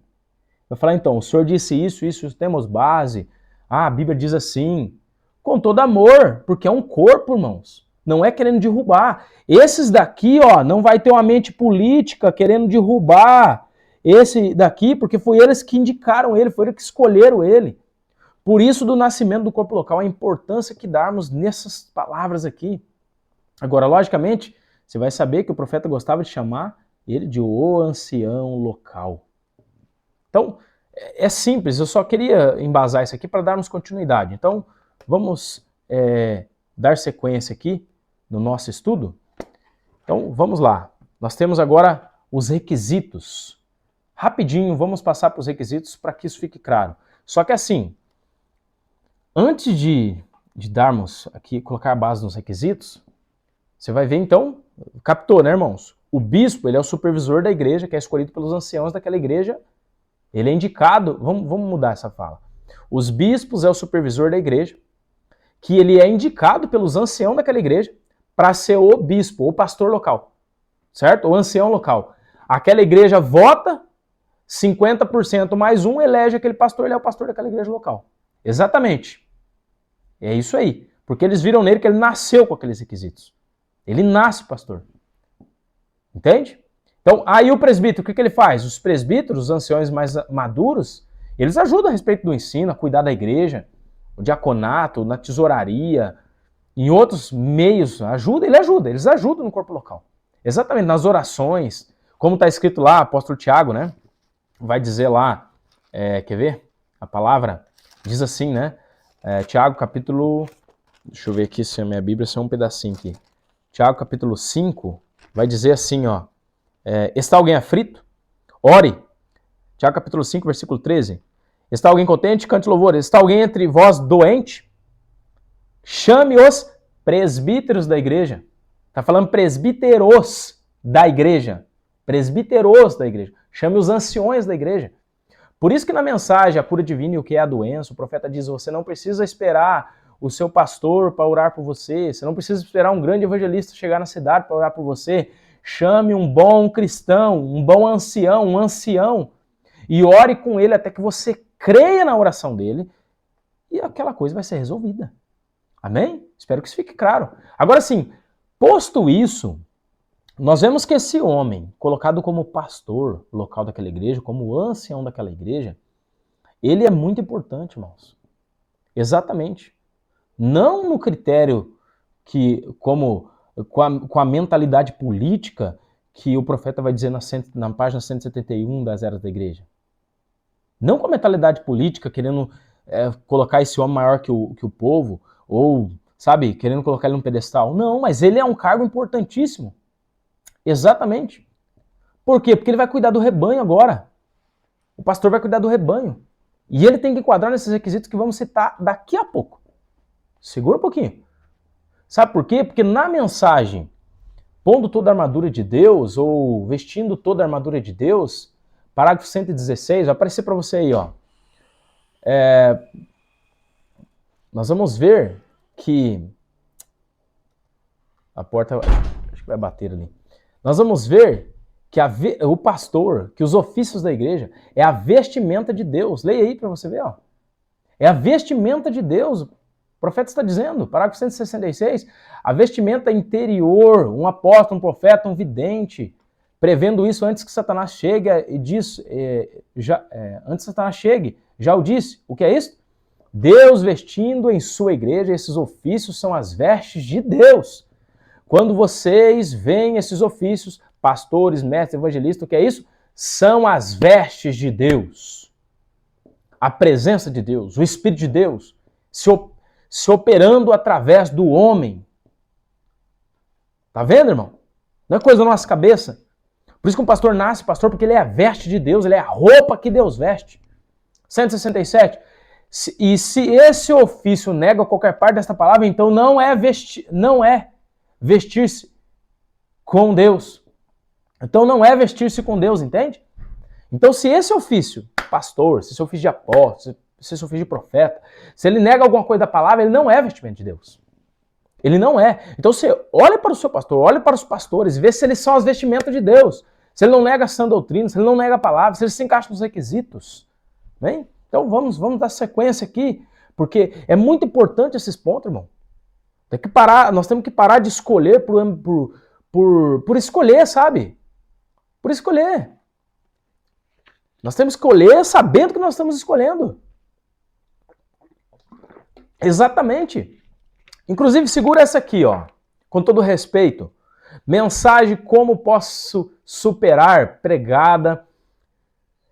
vai falar, então, o senhor disse isso, temos base, a Bíblia diz assim, com todo amor, porque é um corpo, irmãos. Não é querendo derrubar. Esses daqui, não vai ter uma mente política querendo derrubar esse daqui, porque foi eles que indicaram ele, foi eles que escolheram ele. Por isso, do nascimento do corpo local, a importância que darmos nessas palavras aqui. Agora, logicamente, você vai saber que o profeta gostava de chamar ele de o ancião local. Então, é simples, eu só queria embasar isso aqui para darmos continuidade. Então, vamos dar sequência aqui no nosso estudo. Então, vamos lá. Nós temos agora os requisitos. Rapidinho, vamos passar para os requisitos para que isso fique claro. Só que assim, antes de darmos aqui, colocar a base nos requisitos, você vai ver então Captou, né, irmãos? O bispo, ele é o supervisor da igreja, que é escolhido pelos anciãos daquela igreja. Ele é indicado, vamos mudar essa fala. Os bispos é o supervisor da igreja, que ele é indicado pelos anciãos daquela igreja para ser o bispo, o pastor local, certo? O ancião local. Aquela igreja vota, 50% mais um elege aquele pastor, ele é o pastor daquela igreja local. Exatamente. É isso aí. Porque eles viram nele que ele nasceu com aqueles requisitos. Ele nasce pastor. Entende? Então, aí o presbítero, o que ele faz? Os presbíteros, os anciões mais maduros, eles ajudam a respeito do ensino, a cuidar da igreja, o diaconato, na tesouraria, em outros meios, eles ajudam no corpo local. Exatamente, nas orações, como está escrito lá, apóstolo Tiago, né? Vai dizer lá, quer ver? A palavra diz assim, né? Tiago, capítulo... Deixa eu ver aqui se a minha Bíblia é um pedacinho aqui. Tiago, capítulo 5, vai dizer assim, ó. Está alguém aflito? Ore. Tiago, capítulo 5, versículo 13. Está alguém contente? Cante louvor. Está alguém entre vós doente? Chame os presbíteros da igreja. Está falando presbíteros da igreja. Presbíteros da igreja. Chame os anciões da igreja. Por isso que na mensagem, a cura divina e o que é a doença, o profeta diz, você não precisa esperar o seu pastor para orar por você, você não precisa esperar um grande evangelista chegar na cidade para orar por você. Chame um bom cristão, um bom ancião, um ancião, e ore com ele até que você creia na oração dele e aquela coisa vai ser resolvida. Amém? Espero que isso fique claro. Agora sim, posto isso, nós vemos que esse homem, colocado como pastor local daquela igreja, como ancião daquela igreja, ele é muito importante, irmãos. Exatamente. Não no critério que, como com a mentalidade política que o profeta vai dizer na página 171 das Eras da Igreja. Não com a mentalidade política, querendo colocar esse homem maior que o povo, ou, sabe, querendo colocar ele num pedestal. Não, mas ele é um cargo importantíssimo. Exatamente. Por quê? Porque ele vai cuidar do rebanho agora. O pastor vai cuidar do rebanho. E ele tem que enquadrar nesses requisitos que vamos citar daqui a pouco. Segura um pouquinho. Sabe por quê? Porque na mensagem, pondo toda a armadura de Deus, ou vestindo toda a armadura de Deus, parágrafo 116, vai aparecer para você aí, ó. Nós vamos ver que... A porta, acho que vai bater ali. Nós vamos ver que o pastor, que os ofícios da igreja, é a vestimenta de Deus. Leia aí para você ver, ó. É a vestimenta de Deus. O profeta está dizendo, parágrafo 166, a vestimenta interior, um apóstolo, um profeta, um vidente, prevendo isso antes que Satanás chegue e diz, antes que Satanás chegue, já o disse. O que é isso? Deus vestindo em sua igreja, esses ofícios são as vestes de Deus. Quando vocês veem esses ofícios, pastores, mestres, evangelistas, o que é isso? São as vestes de Deus. A presença de Deus, o Espírito de Deus, se operando através do homem. Tá vendo, irmão? Não é coisa da nossa cabeça. Por isso que um pastor nasce pastor, porque ele é a veste de Deus, ele é a roupa que Deus veste. 167. E se esse ofício nega qualquer parte desta palavra, então não é vestir-se com Deus. Então não é vestir-se com Deus, entende? Então se esse ofício, pastor, se esse ofício de apóstolo, se esse ofício de profeta, se ele nega alguma coisa da palavra, ele não é vestimento de Deus. Ele não é. Então você olha para o seu pastor, olha para os pastores e vê se eles são as vestimentas de Deus. Se ele não nega a sã doutrina, se ele não nega a palavra, se ele se encaixa nos requisitos. Bem? Então vamos dar sequência aqui, porque é muito importante esses pontos, irmão. Nós temos que parar de escolher por escolher, sabe? Por escolher. Nós temos que escolher sabendo que nós estamos escolhendo. Exatamente. Inclusive, segura essa aqui, ó. Com todo respeito. Mensagem Como Posso Superar, pregada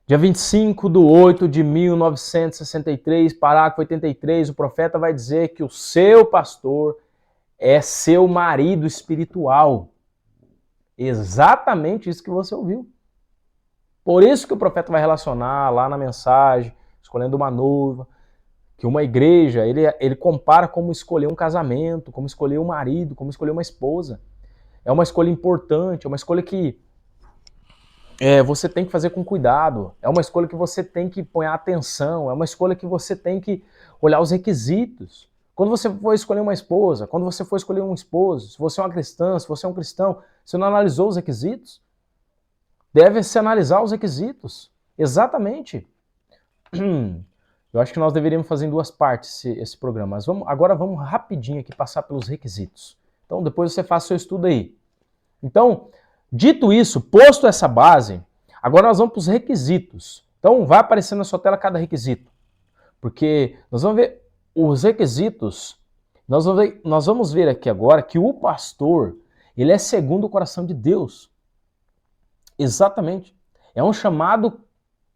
dia 25/8/1963, parágrafo 83. O profeta vai dizer que o seu pastor é seu marido espiritual. Exatamente isso que você ouviu. Por isso que o profeta vai relacionar lá na mensagem, escolhendo uma noiva, que uma igreja, ele compara como escolher um casamento, como escolher um marido, como escolher uma esposa. é uma escolha importante, é uma escolha que você tem que fazer com cuidado, é uma escolha que você tem que pôr atenção, é uma escolha que você tem que olhar os requisitos. Quando você for escolher uma esposa, quando você for escolher um esposo, se você é uma cristã, se você é um cristão, você não analisou os requisitos? Deve-se analisar os requisitos. Exatamente. Eu acho que nós deveríamos fazer em duas partes esse programa. Mas agora vamos rapidinho aqui passar pelos requisitos. Então depois você faz seu estudo aí. Então, dito isso, posto essa base, agora nós vamos para os requisitos. Então vai aparecer na sua tela cada requisito. Porque nós vamos ver os requisitos, nós vamos ver aqui agora que o pastor, ele é segundo o coração de Deus. Exatamente. É um chamado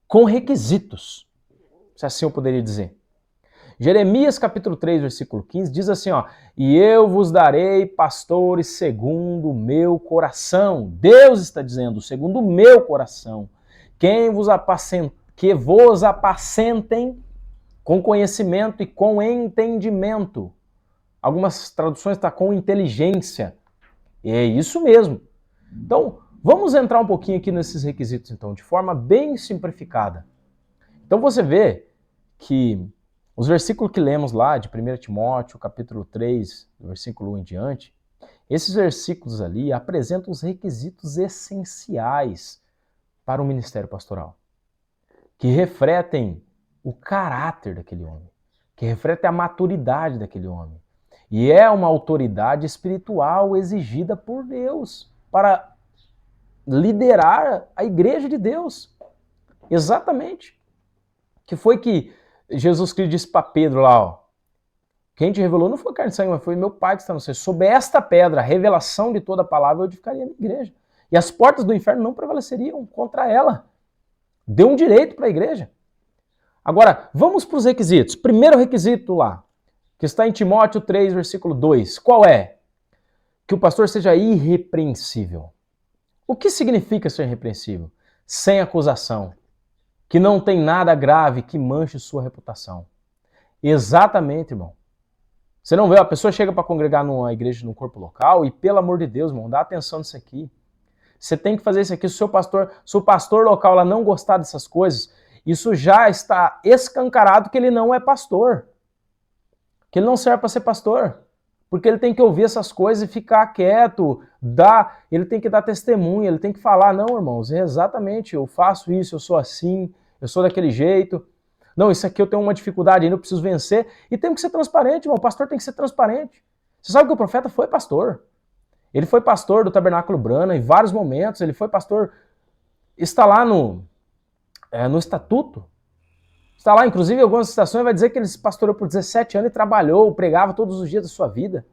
com requisitos, se assim eu poderia dizer. Jeremias capítulo 3, versículo 15, diz assim, ó, e eu vos darei pastores segundo o meu coração. Deus está dizendo, segundo o meu coração, que vos apacentem com conhecimento e com entendimento. Algumas traduções estão com inteligência. É isso mesmo. Então, vamos entrar um pouquinho aqui nesses requisitos, então, de forma bem simplificada. Então você vê que os versículos que lemos lá de 1 Timóteo, capítulo 3, versículo 1 em diante, esses versículos ali apresentam os requisitos essenciais para o ministério pastoral, que refletem o caráter daquele homem, que refletem a maturidade daquele homem. E é uma autoridade espiritual exigida por Deus para liderar a igreja de Deus. Exatamente. Que foi que Jesus Cristo disse para Pedro lá, ó, quem te revelou não foi carne e sangue, mas foi meu Pai que está no céu. Sob esta pedra, a revelação de toda a palavra, eu edificaria a minha igreja. E as portas do inferno não prevaleceriam contra ela. Deu um direito para a igreja. Agora, vamos para os requisitos. Primeiro requisito lá, que está em Timóteo 3, versículo 2. Qual é? Que o pastor seja irrepreensível. O que significa ser irrepreensível? Sem acusação. Que não tem nada grave que manche sua reputação. Exatamente, irmão. Você não vê, a pessoa chega para congregar numa igreja, num corpo local, e pelo amor de Deus, irmão, dá atenção nisso aqui. Você tem que fazer isso aqui. Se o pastor local lá não gostar dessas coisas, isso já está escancarado que ele não é pastor. Que ele não serve para ser pastor. Porque ele tem que ouvir essas coisas e ficar quieto, ele tem que dar testemunho, ele tem que falar, não, irmãos, exatamente, eu faço isso, eu sou assim, eu sou daquele jeito. Não, isso aqui eu tenho uma dificuldade ainda, eu preciso vencer. E tem que ser transparente, irmão, o pastor tem que ser transparente. Você sabe que o profeta foi pastor. Ele foi pastor do Tabernáculo Brana em vários momentos, ele foi pastor, está lá no estatuto. Está lá, inclusive, em algumas citações vai dizer que ele se pastoreou por 17 anos e trabalhou, pregava todos os dias da sua vida.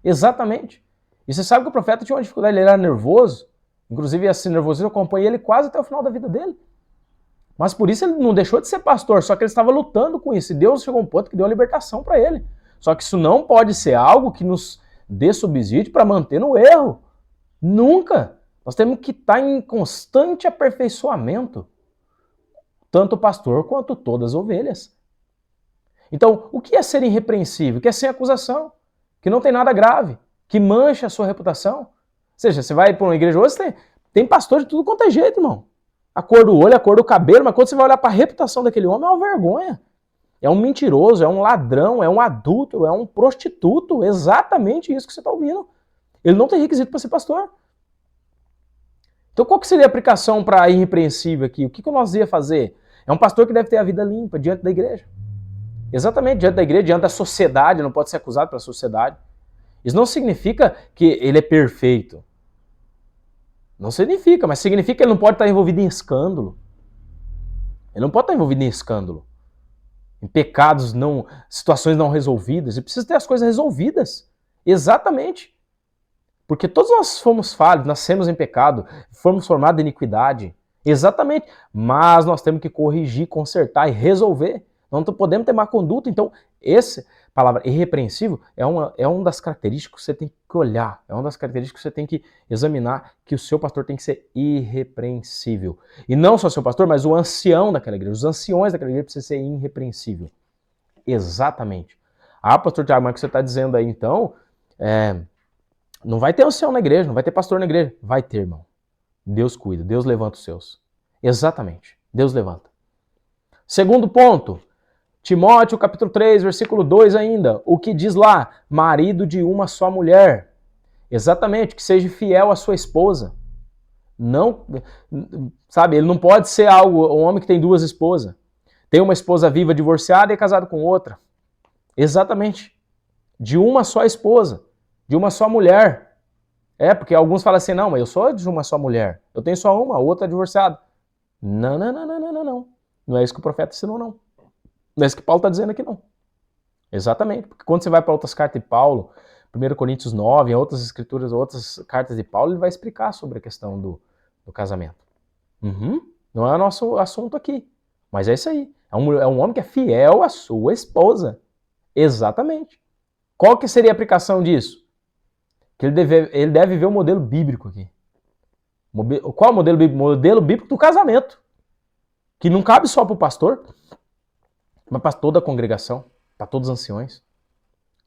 Exatamente. E você sabe que o profeta tinha uma dificuldade, ele era nervoso. Inclusive, esse nervosismo acompanha ele quase até o final da vida dele. Mas por isso ele não deixou de ser pastor, só que ele estava lutando com isso. E Deus chegou a um ponto que deu a libertação para ele. Só que isso não pode ser algo que nos dê subsídio para manter no erro. Nunca. Nós temos que estar em constante aperfeiçoamento. Tanto o pastor quanto todas as ovelhas. Então, o que é ser irrepreensível? O que é sem acusação? Que não tem nada grave, que mancha a sua reputação. Ou seja, você vai para uma igreja hoje, tem pastor de tudo quanto é jeito, irmão. A cor do olho, a cor do cabelo, mas quando você vai olhar para a reputação daquele homem, é uma vergonha. É um mentiroso, é um ladrão, é um adúltero, é um prostituto. Exatamente isso que você está ouvindo. Ele não tem requisito para ser pastor. Então, qual que seria a aplicação para irrepreensível aqui? O que nós ia fazer? É um pastor que deve ter a vida limpa diante da igreja. Exatamente, diante da igreja, diante da sociedade, não pode ser acusado pela sociedade. Isso não significa que ele é perfeito. Não significa, mas significa que ele não pode estar envolvido em escândalo. Ele não pode estar envolvido em escândalo. Em pecados, situações não resolvidas. Ele precisa ter as coisas resolvidas. Exatamente. Porque todos nós fomos falhos, nascemos em pecado, fomos formados em iniquidade. Exatamente. Mas nós temos que corrigir, consertar e resolver. Não podemos ter má conduta. Então, essa palavra irrepreensível é uma das características que você tem que olhar. É uma das características que você tem que examinar, que o seu pastor tem que ser irrepreensível. E não só o seu pastor, mas o ancião daquela igreja. Os anciões daquela igreja precisam ser irrepreensível. Exatamente. Ah, pastor Tiago, mas o que você está dizendo aí, então, Não vai ter ancião na igreja, não vai ter pastor na igreja. Vai ter, irmão. Deus cuida, Deus levanta os seus. Exatamente, Deus levanta. Segundo ponto, Timóteo capítulo 3, versículo 2 ainda. O que diz lá? Marido de uma só mulher. Exatamente, que seja fiel à sua esposa. Não, sabe, ele não pode ser um homem que tem duas esposas. Tem uma esposa viva divorciada e casado com outra. Exatamente. De uma só esposa, de uma só mulher. Porque alguns falam assim, não, mas eu sou de uma só mulher. Eu tenho só uma, a outra é divorciada. Não, não, não, não, não, não, não. Não é isso que o profeta ensinou, não. Não é isso que Paulo está dizendo aqui, não. Exatamente. Porque quando você vai para outras cartas de Paulo, 1 Coríntios 9, em outras escrituras, outras cartas de Paulo, ele vai explicar sobre a questão do casamento. Não é o nosso assunto aqui. Mas é isso aí. É um homem que é fiel à sua esposa. Exatamente. Qual que seria a aplicação disso? Que ele deve ver o modelo bíblico aqui. Qual o modelo bíblico? O modelo bíblico do casamento. Que não cabe só para o pastor, mas para toda a congregação, para todos os anciões.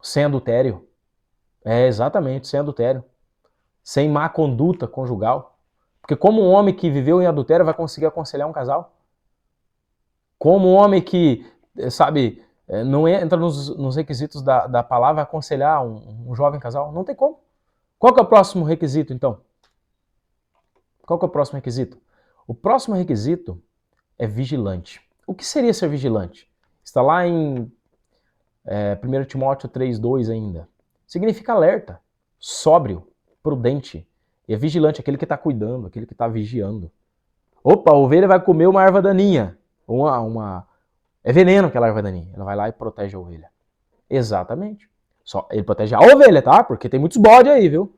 Sem adultério. Exatamente, sem adultério. Sem má conduta conjugal. Porque como um homem que viveu em adultério vai conseguir aconselhar um casal? Como um homem que, sabe, não entra nos requisitos da palavra aconselhar um jovem casal? Não tem como. Qual que é o próximo requisito, então? Qual que é o próximo requisito? O próximo requisito é vigilante. O que seria ser vigilante? Está lá em 1 Timóteo 3,2 ainda. Significa alerta, sóbrio, prudente. E é vigilante, aquele que está cuidando, aquele que está vigiando. Opa, a ovelha vai comer uma erva daninha. É veneno aquela erva daninha. Ela vai lá e protege a ovelha. Exatamente. Ele protege a ovelha, tá? Porque tem muitos bodes aí, viu?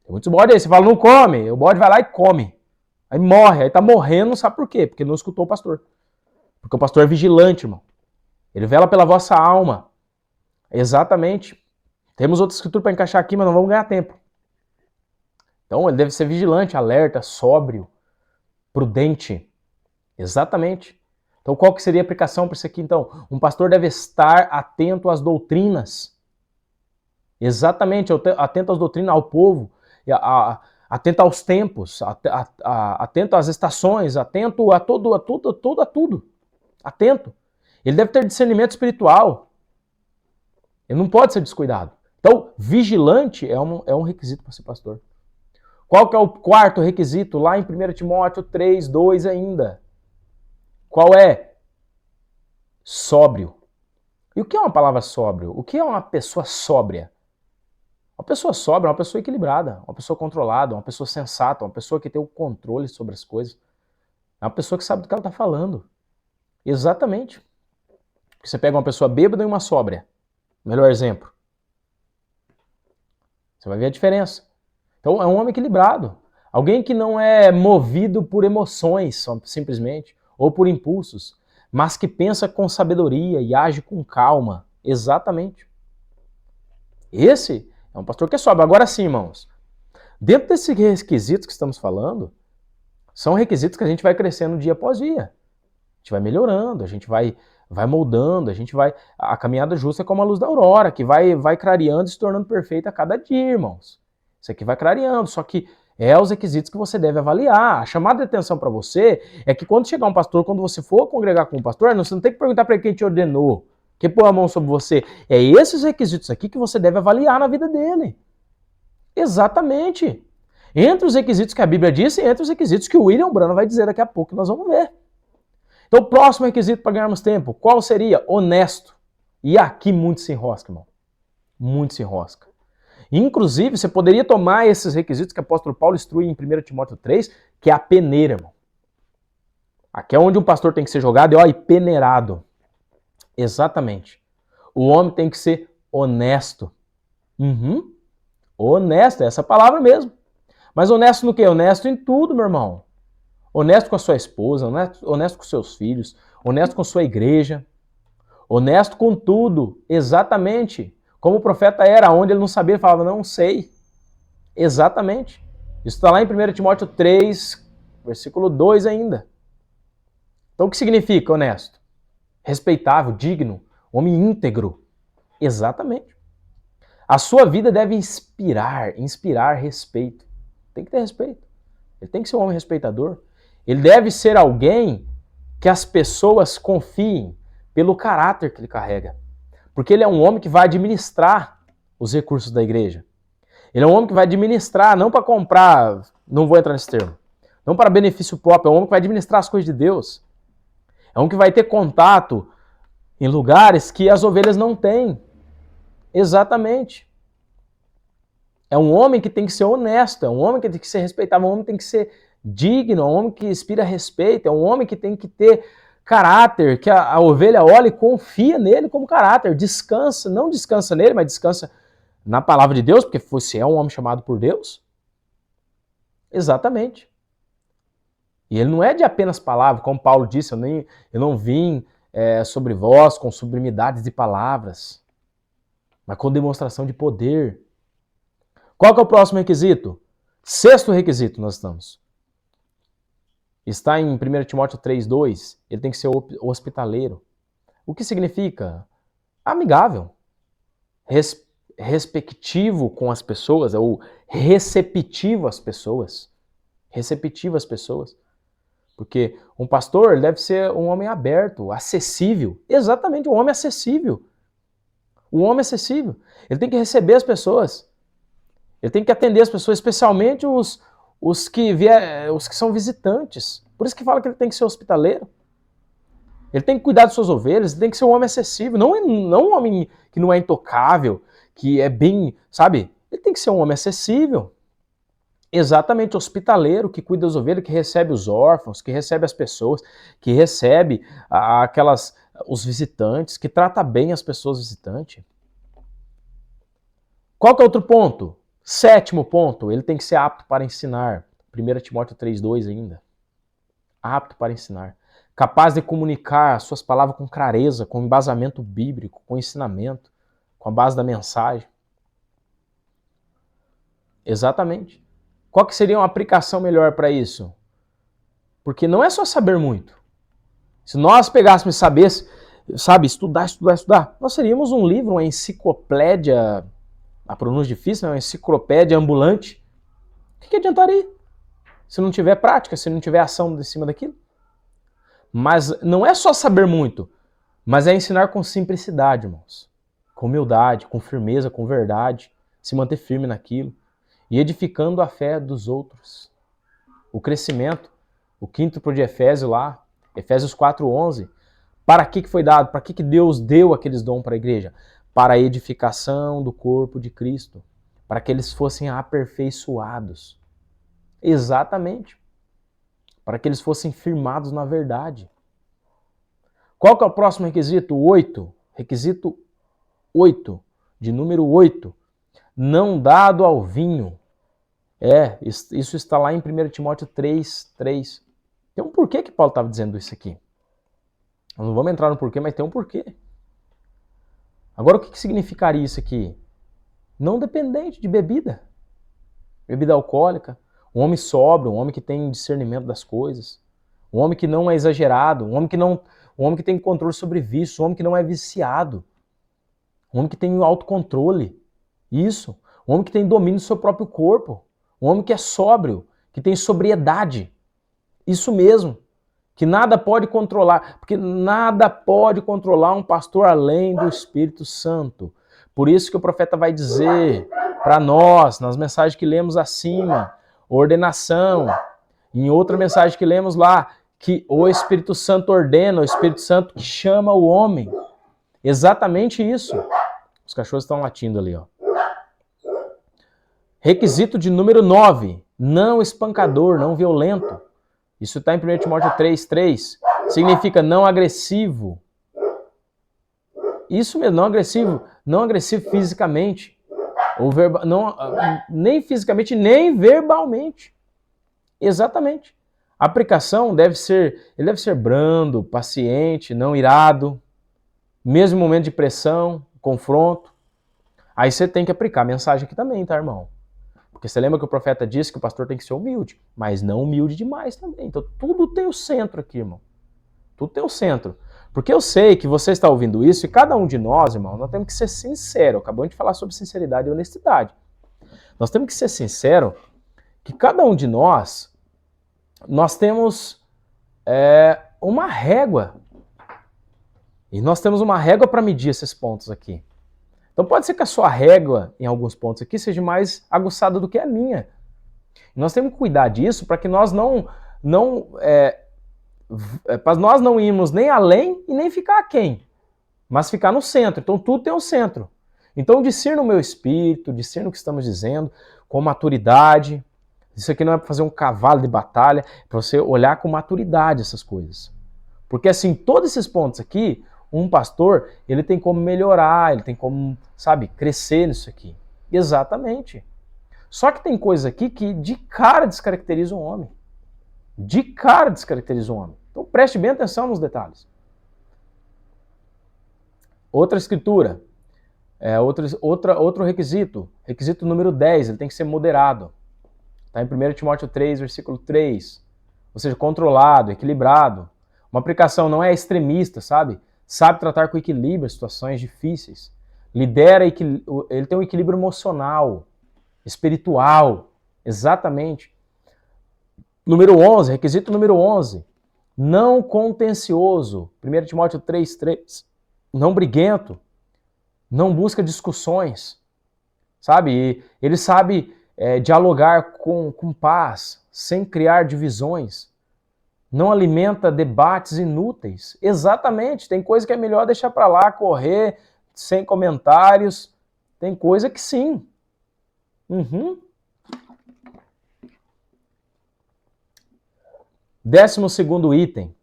Tem muitos bodes aí. Você fala, não come. O bode vai lá e come. Aí morre. Aí tá morrendo, não sabe por quê? Porque não escutou o pastor. Porque o pastor é vigilante, irmão. Ele vela pela vossa alma. Exatamente. Temos outra escritura para encaixar aqui, mas não vamos ganhar tempo. Então ele deve ser vigilante, alerta, sóbrio, prudente. Exatamente. Então qual que seria a aplicação para isso aqui, então? Um pastor deve estar atento às doutrinas. Exatamente, atento às doutrinas, ao povo, atento aos tempos, atento às estações, atento a tudo. Atento. Ele deve ter discernimento espiritual. Ele não pode ser descuidado. Então, vigilante é um requisito para ser pastor. Qual que é o quarto requisito? Lá em 1 Timóteo 3,2 ainda. Qual é? Sóbrio. E o que é uma palavra sóbrio? O que é uma pessoa sóbria? Uma pessoa sóbria é uma pessoa equilibrada, uma pessoa controlada, uma pessoa sensata, uma pessoa que tem o controle sobre as coisas. É uma pessoa que sabe do que ela está falando. Exatamente. Você pega uma pessoa bêbada e uma sóbria. Melhor exemplo. Você vai ver a diferença. Então é um homem equilibrado. Alguém que não é movido por emoções, simplesmente, ou por impulsos, mas que pensa com sabedoria e age com calma. Exatamente. Esse é um pastor que é sóbrio. Agora sim, irmãos, dentro desses requisitos que estamos falando, são requisitos que a gente vai crescendo dia após dia. A gente vai melhorando, a gente vai moldando, a caminhada justa é como a luz da aurora, que vai clareando e se tornando perfeita a cada dia, irmãos. Isso aqui vai clareando, só que é os requisitos que você deve avaliar. A chamada de atenção para você é que quando chegar um pastor, quando você for congregar com um pastor, você não tem que perguntar para quem te ordenou, que pôr a mão sobre você. É esses requisitos aqui que você deve avaliar na vida dele. Exatamente. Entre os requisitos que a Bíblia diz e entre os requisitos que o William Branham vai dizer daqui a pouco, que nós vamos ver. Então, o próximo requisito para ganharmos tempo, qual seria? Honesto. E aqui muito se enrosca, irmão. Muito se enrosca. Inclusive, você poderia tomar esses requisitos que o apóstolo Paulo instrui em 1 Timóteo 3, que é a peneira, irmão. Aqui é onde um pastor tem que ser jogado e peneirado. Exatamente. O homem tem que ser honesto. Honesto, é essa palavra mesmo. Mas honesto no quê? Honesto em tudo, meu irmão. Honesto com a sua esposa, honesto com seus filhos, honesto com sua igreja, honesto com tudo, exatamente. Como o profeta era, onde ele não sabia, ele falava, não sei. Exatamente. Isso está lá em 1 Timóteo 3, versículo 2 ainda. Então o que significa honesto? Respeitável, digno, homem íntegro. Exatamente. A sua vida deve inspirar respeito. Tem que ter respeito. Ele tem que ser um homem respeitador. Ele deve ser alguém que as pessoas confiem pelo caráter que ele carrega. Porque ele é um homem que vai administrar os recursos da igreja. Ele é um homem que vai administrar, não para comprar, não vou entrar nesse termo, não para benefício próprio, é um homem que vai administrar as coisas de Deus. É um homem que vai ter contato em lugares que as ovelhas não têm. Exatamente. É um homem que tem que ser honesto, é um homem que tem que ser respeitável, é um homem que tem que ser digno, é um homem que inspira respeito, é um homem que tem que ter caráter, que a ovelha olha e confia nele como caráter, descansa, não descansa nele, mas descansa na palavra de Deus, porque você é um homem chamado por Deus. Exatamente. E ele não é de apenas palavras, como Paulo disse, eu não vim sobre vós com sublimidades de palavras, mas com demonstração de poder. Qual que é o próximo requisito? Sexto requisito nós estamos. Está em 1 Timóteo 3,2, ele tem que ser hospitaleiro. O que significa? Amigável, respectivo com as pessoas, ou receptivo às pessoas. Receptivo às pessoas. Porque um pastor ele deve ser um homem aberto, acessível. Exatamente, um homem acessível. Um homem acessível. Ele tem que receber as pessoas. Ele tem que atender as pessoas, especialmente os que são visitantes. Por isso que fala que ele tem que ser hospitaleiro. Ele tem que cuidar de suas ovelhas, ele tem que ser um homem acessível, não um homem que não é intocável, que é bem, sabe? Ele tem que ser um homem acessível. Exatamente, hospitaleiro, que cuida das ovelhas, que recebe os órfãos, que recebe as pessoas, que recebe os visitantes, que trata bem as pessoas visitantes. Qual que é outro ponto? Sétimo ponto, ele tem que ser apto para ensinar. 1 Timóteo 3,2 ainda. Apto para ensinar. Capaz de comunicar suas palavras com clareza, com embasamento bíblico, com ensinamento, com a base da mensagem. Exatamente. Qual que seria uma aplicação melhor para isso? Porque não é só saber muito. Se nós pegássemos e sabesse, sabe, estudar, nós seríamos um livro, uma enciclopédia, a pronúncia difícil, né? Uma enciclopédia ambulante. O que adiantaria? Se não tiver prática, se não tiver ação em cima daquilo. Mas não é só saber muito, mas é ensinar com simplicidade, irmãos. Com humildade, com firmeza, com verdade, se manter firme naquilo e edificando a fé dos outros. O crescimento, o quinto de Efésios lá, Efésios 4:11, para que foi dado? Para que Deus deu aqueles dons para a igreja? Para a edificação do corpo de Cristo, para que eles fossem aperfeiçoados. Exatamente. Para que eles fossem firmados na verdade. Qual que é o próximo requisito? 8. Requisito 8, de número 8. Não dado ao vinho. Isso está lá em 1 Timóteo 3:3. Tem um porquê que Paulo estava dizendo isso aqui. Não vamos entrar no porquê, mas tem um porquê. Agora, o que significaria isso aqui? Não dependente de bebida. Bebida alcoólica. Um homem sóbrio, um homem que tem discernimento das coisas. Um homem que não é exagerado. Um homem que tem controle sobre vício. Um homem que não é viciado. Um homem que tem autocontrole. Isso. Um homem que tem domínio do seu próprio corpo. Um homem que é sóbrio, que tem sobriedade. Isso mesmo. Que nada pode controlar, porque nada pode controlar um pastor além do Espírito Santo. Por isso que o profeta vai dizer para nós, nas mensagens que lemos acima, ordenação. Em outra mensagem que lemos lá, que o Espírito Santo ordena, o Espírito Santo que chama o homem. Exatamente isso. Os cachorros estão latindo ali, ó. Requisito de número 9, não espancador, não violento. Isso está em 1 Timóteo 3:3. Significa não agressivo. Isso mesmo, não agressivo fisicamente. Ou nem fisicamente, nem verbalmente. Exatamente. A aplicação ele deve ser brando, paciente, não irado. Mesmo em momento de pressão, confronto. Aí você tem que aplicar a mensagem aqui também, tá, irmão? Porque você lembra que o profeta disse que o pastor tem que ser humilde, mas não humilde demais também. Então tudo tem o centro aqui, irmão. Tudo tem o centro. Porque eu sei que você está ouvindo isso e cada um de nós, irmão, nós temos que ser sincero. Acabamos de falar sobre sinceridade e honestidade. Nós temos que ser sincero que cada um de nós temos uma régua. E nós temos uma régua para medir esses pontos aqui. Então pode ser que a sua régua, em alguns pontos aqui, seja mais aguçada do que a minha. E nós temos que cuidar disso para que nós para nós não irmos nem além e nem ficar aquém, mas ficar no centro. Então tudo tem um centro. Então discirna o meu espírito, discirna o que estamos dizendo, com maturidade. Isso aqui não é para fazer um cavalo de batalha, é para você olhar com maturidade essas coisas. Porque assim, todos esses pontos aqui, um pastor, ele tem como melhorar, ele tem como, sabe, crescer nisso aqui. Exatamente. Só que tem coisas aqui que de cara descaracterizam o homem. De cara descaracteriza o homem. Então preste bem atenção nos detalhes. Outra escritura, outro requisito, requisito número 10, ele tem que ser moderado. Está em 1 Timóteo 3, versículo 3. Ou seja, controlado, equilibrado. Uma aplicação não é extremista, sabe? Sabe tratar com equilíbrio as situações difíceis. Ele tem um equilíbrio emocional, espiritual. Exatamente. Número 11, requisito número 11. Não contencioso. 1 Timóteo 3:3. Não briguento. Não busca discussões. Sabe? Ele sabe dialogar com paz, sem criar divisões. Não alimenta debates inúteis. Exatamente. Tem coisa que é melhor deixar para lá, correr, sem comentários. Tem coisa que sim. 12º item.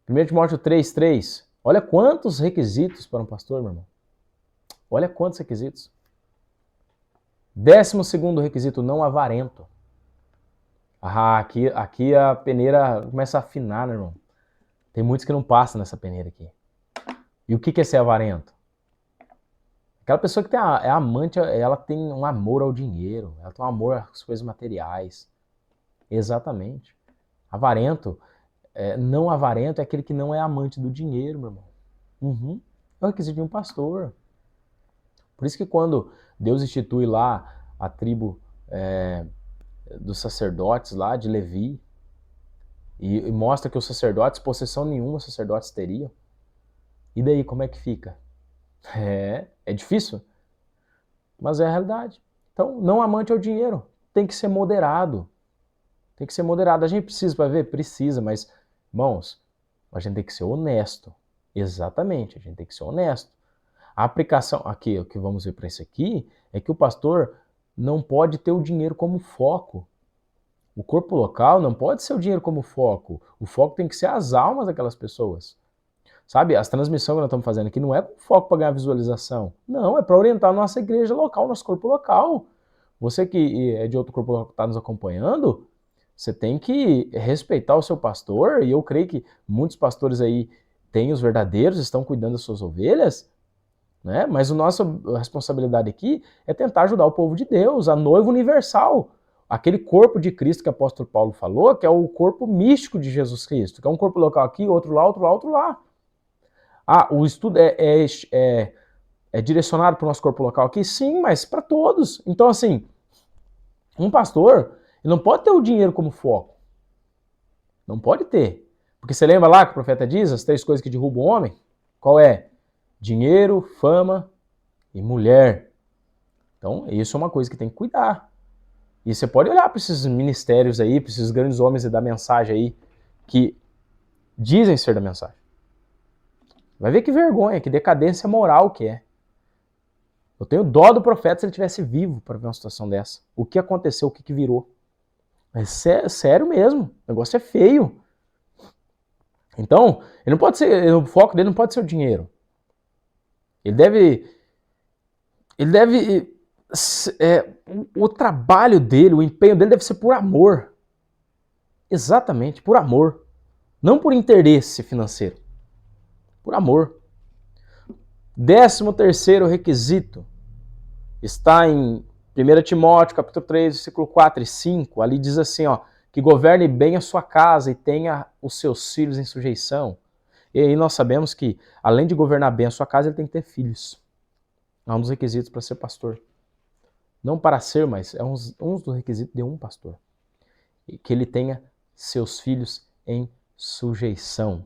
1 Timóteo 3:3. Olha quantos requisitos para um pastor, meu irmão. Olha quantos requisitos. 12º requisito, não avarento. Aqui a peneira começa a afinar, né, irmão? Tem muitos que não passam nessa peneira aqui. E o que é ser avarento? Aquela pessoa que é amante, ela tem um amor ao dinheiro, ela tem um amor às coisas materiais. Exatamente. Avarento, não avarento é aquele que não é amante do dinheiro, meu irmão. É o requisito de um pastor. Por isso que quando Deus institui lá a tribo dos sacerdotes lá de Levi, e mostra que os sacerdotes, possessão nenhuma os sacerdotes teriam. E daí, como é que fica? É difícil, mas é a realidade. Então, não amante ao dinheiro, tem que ser moderado. Tem que ser moderado. A gente precisa para ver? Precisa, mas, irmãos, a gente tem que ser honesto. Exatamente, a gente tem que ser honesto. A aplicação, aqui, o que vamos ver para isso aqui, é que o pastor não pode ter o dinheiro como foco. O corpo local não pode ser o dinheiro como foco. O foco tem que ser as almas daquelas pessoas. Sabe, as transmissões que nós estamos fazendo aqui não é com foco para ganhar visualização. Não, é para orientar a nossa igreja local, nosso corpo local. Você que é de outro corpo local que está nos acompanhando, você tem que respeitar o seu pastor, e eu creio que muitos pastores aí têm os verdadeiros, estão cuidando das suas ovelhas, né? Mas a nossa responsabilidade aqui é tentar ajudar o povo de Deus, a noiva universal, aquele corpo de Cristo que o apóstolo Paulo falou, que é o corpo místico de Jesus Cristo, que é um corpo local aqui, outro lá, outro lá, outro lá. O estudo é direcionado para o nosso corpo local aqui? Sim, mas para todos. Então, assim, um pastor, ele não pode ter o dinheiro como foco. Não pode ter. Porque você lembra lá que o profeta diz, as 3 coisas que derrubam o homem? Qual é? Dinheiro, fama e mulher. Então, isso é uma coisa que tem que cuidar. E você pode olhar para esses ministérios aí, para esses grandes homens da mensagem aí, que dizem ser da mensagem. Vai ver que vergonha, que decadência moral que é. Eu tenho dó do profeta se ele tivesse vivo para ver uma situação dessa. O que aconteceu, o que virou. Mas sério mesmo, o negócio é feio. Então, ele não pode ser, o foco dele não pode ser o dinheiro. Ele deve o trabalho dele, o empenho dele deve ser por amor. Exatamente, por amor. Não por interesse financeiro. Por amor. 13º requisito está em 1 Timóteo, capítulo 3, versículo 4 e 5. Ali diz assim, que governe bem a sua casa e tenha os seus filhos em sujeição. E aí nós sabemos que, além de governar bem a sua casa, ele tem que ter filhos. É um dos requisitos para ser pastor. Não para ser, mas é um dos requisitos de um pastor. Que ele tenha seus filhos em sujeição.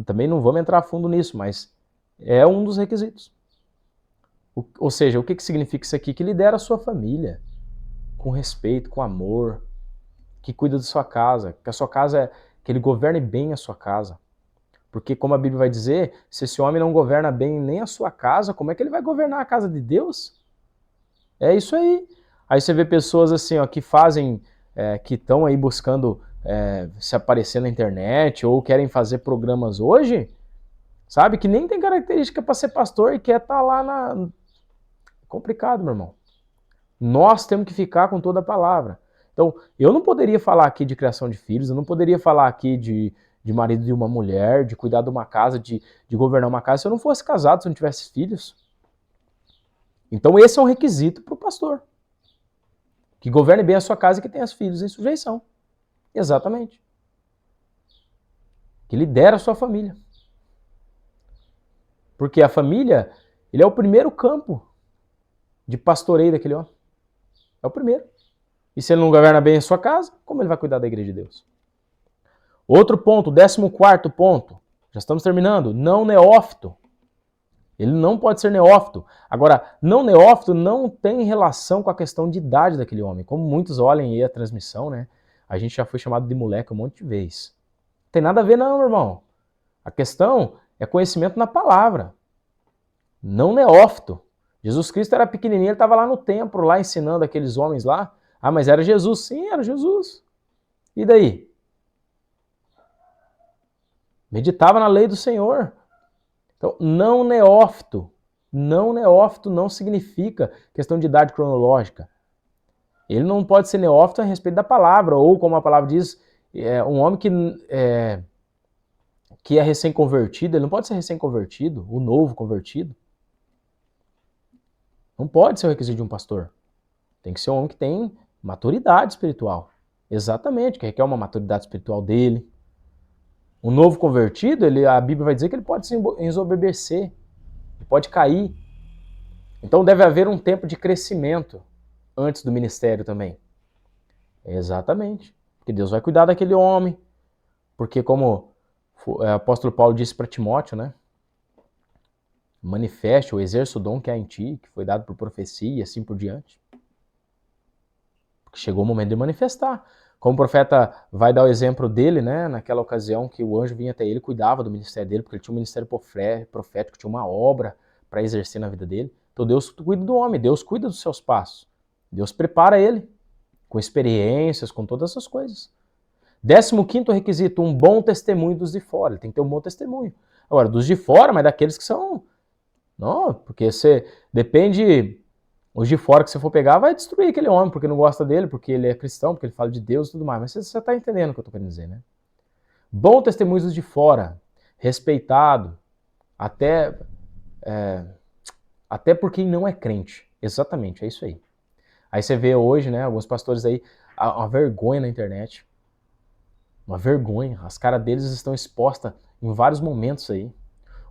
Também não vamos entrar a fundo nisso, mas é um dos requisitos. Ou seja, o que significa isso aqui? Que lidera a sua família com respeito, com amor, que cuida da sua casa, que a sua casa, que ele governe bem a sua casa. Porque, como a Bíblia vai dizer, se esse homem não governa bem nem a sua casa, como é que ele vai governar a casa de Deus? É isso aí. Aí você vê pessoas assim, ó, que fazem, que estão aí buscando se aparecer na internet ou querem fazer programas hoje, sabe? Que nem tem característica para ser pastor e quer estar lá na... Complicado, meu irmão. Nós temos que ficar com toda a palavra. Então, eu não poderia falar aqui de criação de filhos, eu não poderia falar aqui de marido de uma mulher, de cuidar de uma casa, de governar uma casa, se eu não fosse casado, se eu não tivesse filhos. Então, esse é um requisito para o pastor. Que governe bem a sua casa e que tenha os filhos em sujeição. Exatamente. Que lidera a sua família. Porque a família, ele é o primeiro campo de pastoreio daquele homem. É o primeiro. E se ele não governa bem a sua casa, como ele vai cuidar da igreja de Deus? Outro ponto, 14º ponto. Já estamos terminando. Não neófito. Ele não pode ser neófito. Agora, não neófito não tem relação com a questão de idade daquele homem. Como muitos olhem aí a transmissão, né? A gente já foi chamado de moleque um monte de vezes. Não tem nada a ver não, meu irmão. A questão é conhecimento na palavra. Não neófito. Jesus Cristo era pequenininho, ele estava lá no templo, lá ensinando aqueles homens lá. Ah, mas era Jesus. Sim, era Jesus. E daí? Meditava na lei do Senhor. Então, não neófito não significa questão de idade cronológica. Ele não pode ser neófito a respeito da palavra, ou como a palavra diz, um homem que é recém-convertido, ele não pode ser recém-convertido, o novo convertido. Não pode ser o requisito de um pastor. Tem que ser um homem que tem maturidade espiritual. Exatamente, que requer uma maturidade espiritual dele. O novo convertido, a Bíblia vai dizer que ele pode se ensoberbecer, ele pode cair. Então deve haver um tempo de crescimento antes do ministério também. Exatamente. Porque Deus vai cuidar daquele homem. Porque como o apóstolo Paulo disse para Timóteo, né? Manifeste ou exerça o dom que há em ti, que foi dado por profecia e assim por diante. Porque chegou o momento de manifestar. Como o profeta vai dar o exemplo dele, né, naquela ocasião que o anjo vinha até ele, cuidava do ministério dele, porque ele tinha um ministério profético, tinha uma obra para exercer na vida dele. Então Deus cuida do homem, Deus cuida dos seus passos. Deus prepara ele com experiências, com todas essas coisas. 15º requisito, um bom testemunho dos de fora. Ele tem que ter um bom testemunho. Agora, dos de fora, mas daqueles que são... Não, porque você depende... Os de fora que você for pegar vai destruir aquele homem, porque não gosta dele, porque ele é cristão, porque ele fala de Deus e tudo mais. Mas você está entendendo o que eu estou querendo dizer, né? Bom testemunho dos de fora, respeitado, até por quem não é crente. Exatamente, é isso aí. Aí você vê hoje, né, alguns pastores aí, uma vergonha na internet. Uma vergonha. As caras deles estão expostas em vários momentos aí.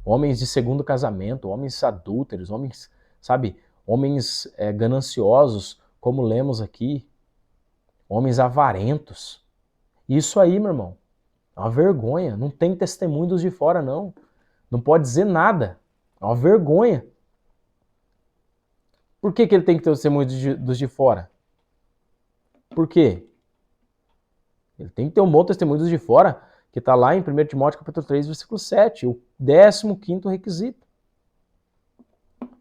Homens de segundo casamento, homens adúlteros, homens, sabe... Homens gananciosos, como lemos aqui. Homens avarentos. Isso aí, meu irmão, é uma vergonha. Não tem testemunho dos de fora, não. Não pode dizer nada. É uma vergonha. Por que ele tem que ter o testemunho dos de fora? Por quê? Ele tem que ter um bom testemunho dos de fora, que está lá em 1 Timóteo capítulo 3, versículo 7, o 15º requisito.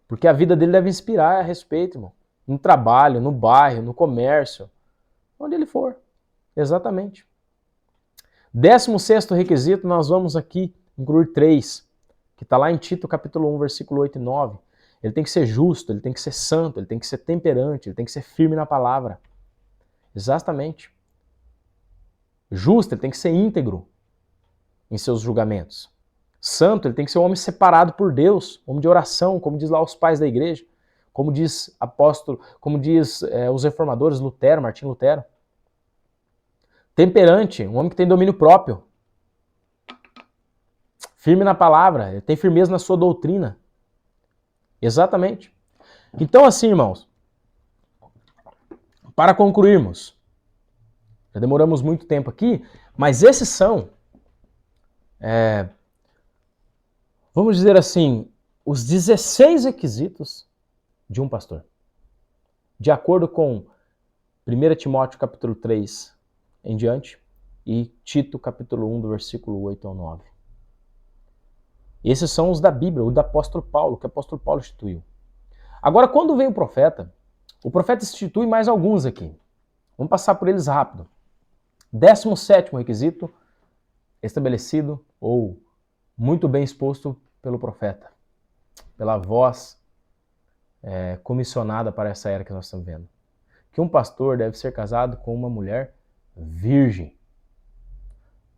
Porque a vida dele deve inspirar a respeito, irmão. No trabalho, no bairro, no comércio, onde ele for. Exatamente. 16º requisito, nós vamos aqui incluir 3, que está lá em Tito capítulo 1, versículo 8 e 9. Ele tem que ser justo, ele tem que ser santo, ele tem que ser temperante, ele tem que ser firme na palavra. Exatamente. Justo, ele tem que ser íntegro em seus julgamentos. Santo, ele tem que ser um homem separado por Deus, homem de oração, como diz lá os pais da igreja, como diz apóstolo, como diz os reformadores, Lutero, Martim Lutero. Temperante, um homem que tem domínio próprio. firme na palavra, ele tem firmeza na sua doutrina. Exatamente. Então, assim, irmãos, para concluirmos, já demoramos muito tempo aqui, mas esses são, vamos dizer assim, os 16 requisitos de um pastor. De acordo com 1 Timóteo capítulo 3 em diante e Tito capítulo 1 do versículo 8 ao 9. Esses são os da Bíblia, o do apóstolo Paulo, que o apóstolo Paulo instituiu. Agora, quando vem o profeta institui mais alguns aqui. Vamos passar por eles rápido. 17º requisito estabelecido ou muito bem exposto pelo profeta, pela voz comissionada para essa era que nós estamos vendo. Que um pastor deve ser casado com uma mulher virgem.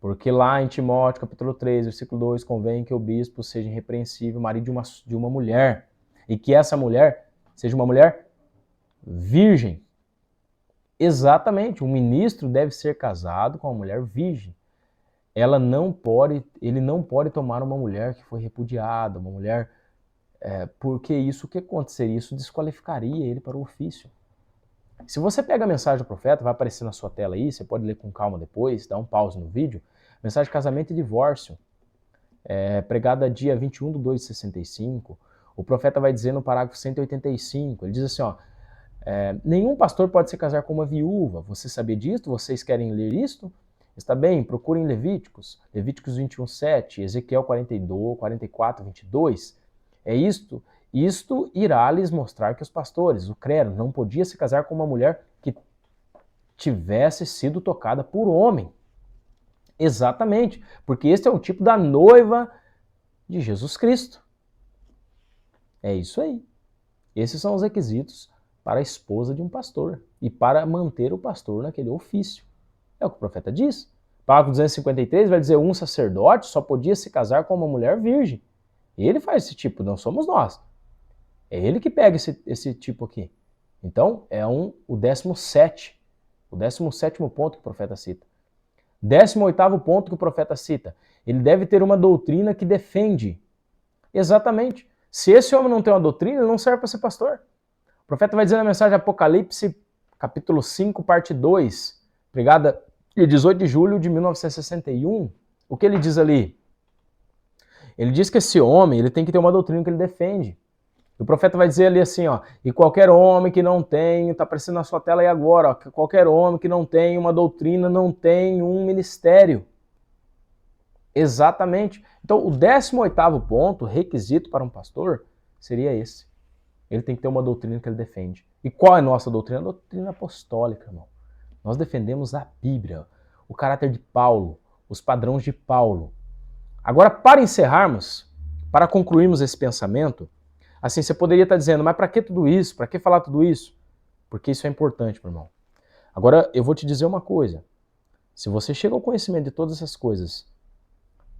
Porque lá em Timóteo, capítulo 3, versículo 2, convém que o bispo seja irrepreensível, marido de uma mulher, e que essa mulher seja uma mulher virgem. Exatamente, um ministro deve ser casado com uma mulher virgem. Ele não pode tomar uma mulher que foi repudiada, uma mulher... porque isso, o que aconteceria? Isso desqualificaria ele para o ofício. Se você pega a mensagem do profeta, vai aparecer na sua tela aí, você pode ler com calma depois, dá um pause no vídeo. Mensagem de casamento e divórcio, pregada dia 21/2/65. O profeta vai dizer no parágrafo 185, ele diz assim, ó, nenhum pastor pode se casar com uma viúva. Você sabia disso? Vocês querem ler isto? Está bem, procurem Levíticos 21:7, Ezequiel 44:22. É isto. Isto irá lhes mostrar que os pastores, o clero, não podia se casar com uma mulher que tivesse sido tocada por homem. Exatamente, porque este é o tipo da noiva de Jesus Cristo. É isso aí. Esses são os requisitos para a esposa de um pastor e para manter o pastor naquele ofício. É o que o profeta diz. Parágrafo 253 vai dizer um sacerdote só podia se casar com uma mulher virgem. Ele faz esse tipo, não somos nós. É ele que pega esse tipo aqui. Então, o 17º ponto que o profeta cita. 18º ponto que o profeta cita. Ele deve ter uma doutrina que defende. Exatamente. Se esse homem não tem uma doutrina, ele não serve para ser pastor. O profeta vai dizer na mensagem de Apocalipse, capítulo 5, parte 2, pregada dia 18 de julho de 1961. O que ele diz ali? Ele diz que esse homem ele tem que ter uma doutrina que ele defende. O profeta vai dizer ali assim, ó, e qualquer homem que não tem, tá aparecendo na sua tela aí agora, ó, qualquer homem que não tem uma doutrina não tem um ministério. Exatamente. Então, o 18º ponto, requisito para um pastor, seria esse. Ele tem que ter uma doutrina que ele defende. E qual é a nossa doutrina? A doutrina apostólica, irmão. Nós defendemos a Bíblia, o caráter de Paulo, os padrões de Paulo. Agora, para encerrarmos, para concluirmos esse pensamento, assim, você poderia estar dizendo, mas para que tudo isso? Para que falar tudo isso? Porque isso é importante, meu irmão. Agora, eu vou te dizer uma coisa. Se você chega ao conhecimento de todas essas coisas,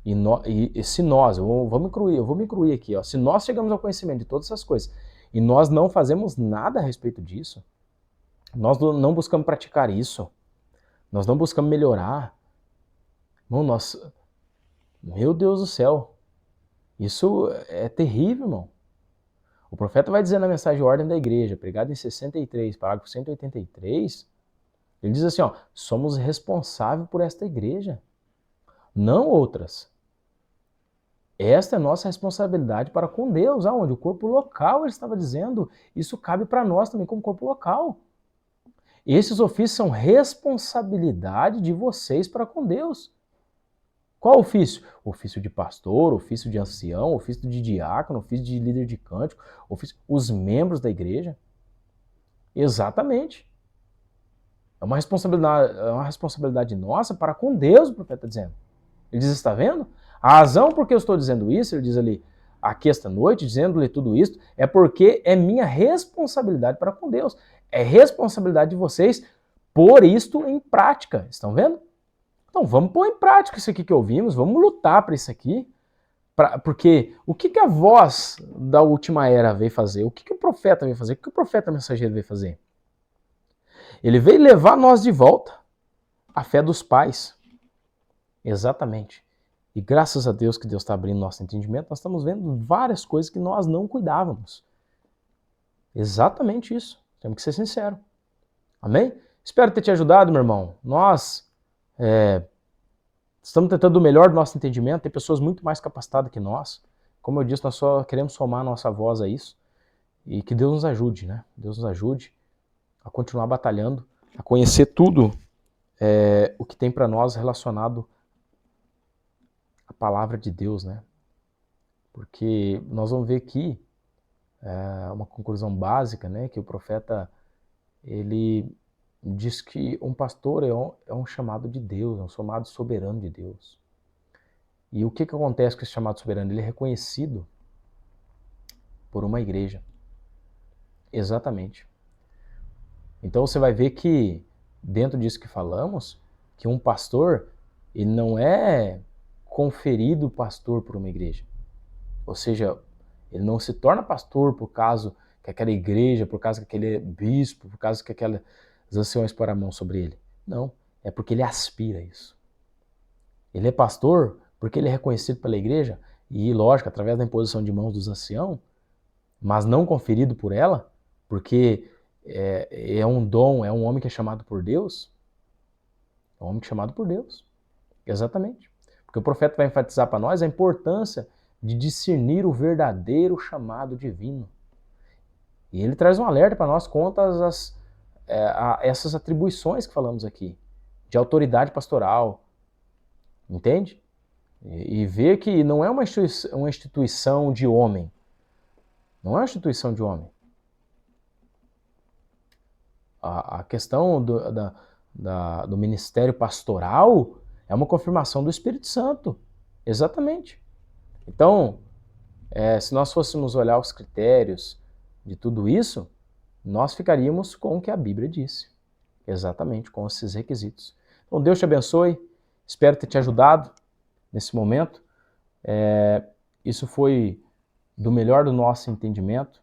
e se nós, eu vou me incluir aqui, ó, se nós chegamos ao conhecimento de todas essas coisas, e nós não fazemos nada a respeito disso, nós não buscamos praticar isso, nós não buscamos melhorar, irmão, meu Deus do céu, isso é terrível, irmão. O profeta vai dizer na mensagem de ordem da igreja, pregada em 63, parágrafo 183, ele diz assim, ó, somos responsáveis por esta igreja, não outras. Esta é a nossa responsabilidade para com Deus, aonde? O corpo local, ele estava dizendo, isso cabe para nós também como corpo local. Esses ofícios são responsabilidade de vocês para com Deus. Qual ofício? Ofício de pastor, ofício de ancião, ofício de diácono, ofício de líder de cântico, os membros da igreja. Exatamente. É uma responsabilidade nossa para com Deus, o profeta está dizendo. Ele diz, está vendo? A razão por que eu estou dizendo isso, ele diz ali, aqui esta noite, dizendo-lhe tudo isso, é porque é minha responsabilidade para com Deus. É responsabilidade de vocês pôr isto em prática. Estão vendo? Então vamos pôr em prática isso aqui que ouvimos, vamos lutar para isso aqui. Porque o que a voz da última era veio fazer? O que o profeta veio fazer? O que o profeta mensageiro veio fazer? Ele veio levar nós de volta à fé dos pais. Exatamente. E graças a Deus que Deus está abrindo nosso entendimento, nós estamos vendo várias coisas que nós não cuidávamos. Exatamente isso. Temos que ser sinceros. Amém? Espero ter te ajudado, meu irmão. Nós estamos tentando o melhor do nosso entendimento. Tem pessoas muito mais capacitadas que nós. Como eu disse, nós só queremos somar nossa voz a isso. E que Deus nos ajude, né? Deus nos ajude a continuar batalhando, a conhecer tudo o que tem para nós relacionado à palavra de Deus, né? Porque nós vamos ver aqui uma conclusão básica, né? Que o profeta, ele diz que um pastor é um chamado de Deus, é um chamado soberano de Deus. E o que acontece com esse chamado soberano? Ele é reconhecido por uma igreja. Exatamente. Então você vai ver que, dentro disso que falamos, que um pastor, ele não é conferido pastor por uma igreja. Ou seja, ele não se torna pastor por causa que aquela igreja, por causa que aquele bispo, por causa que aquelas anciões pôr a mão sobre ele. Não, é porque ele aspira a isso. Ele é pastor porque ele é reconhecido pela igreja e, lógico, através da imposição de mãos dos anciãos, mas não conferido por ela, porque é um dom, é um homem que é chamado por Deus. É um homem chamado por Deus. Exatamente. Porque o profeta vai enfatizar para nós a importância de discernir o verdadeiro chamado divino. E ele traz um alerta para nós quanto a essas atribuições que falamos aqui, de autoridade pastoral. Entende? E ver que não é uma instituição de homem. Não é uma instituição de homem. A questão do ministério pastoral é uma confirmação do Espírito Santo. Exatamente. Então, se nós fôssemos olhar os critérios de tudo isso, nós ficaríamos com o que a Bíblia disse. Exatamente, com esses requisitos. Então, Deus te abençoe. Espero ter te ajudado nesse momento. Isso foi do melhor do nosso entendimento.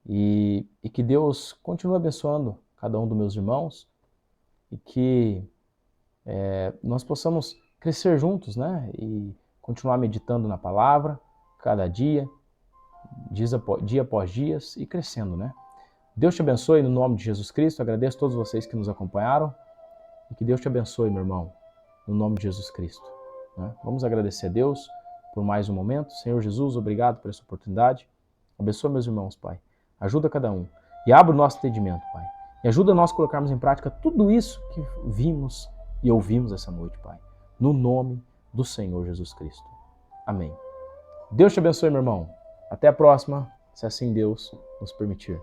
E que Deus continue abençoando cada um dos meus irmãos e que nós possamos crescer juntos, né? E continuar meditando na palavra cada dia, dia após dia e crescendo, né? Deus te abençoe no nome de Jesus Cristo. Agradeço a todos vocês que nos acompanharam e que Deus te abençoe, meu irmão, no nome de Jesus Cristo. Né? Vamos agradecer a Deus por mais um momento. Senhor Jesus, obrigado por essa oportunidade. Abençoa meus irmãos, Pai. Ajuda cada um. E abra o nosso entendimento, Pai. E ajuda nós a colocarmos em prática tudo isso que vimos e ouvimos essa noite, Pai. No nome do Senhor Jesus Cristo. Amém. Deus te abençoe, meu irmão. Até a próxima, se assim Deus nos permitir.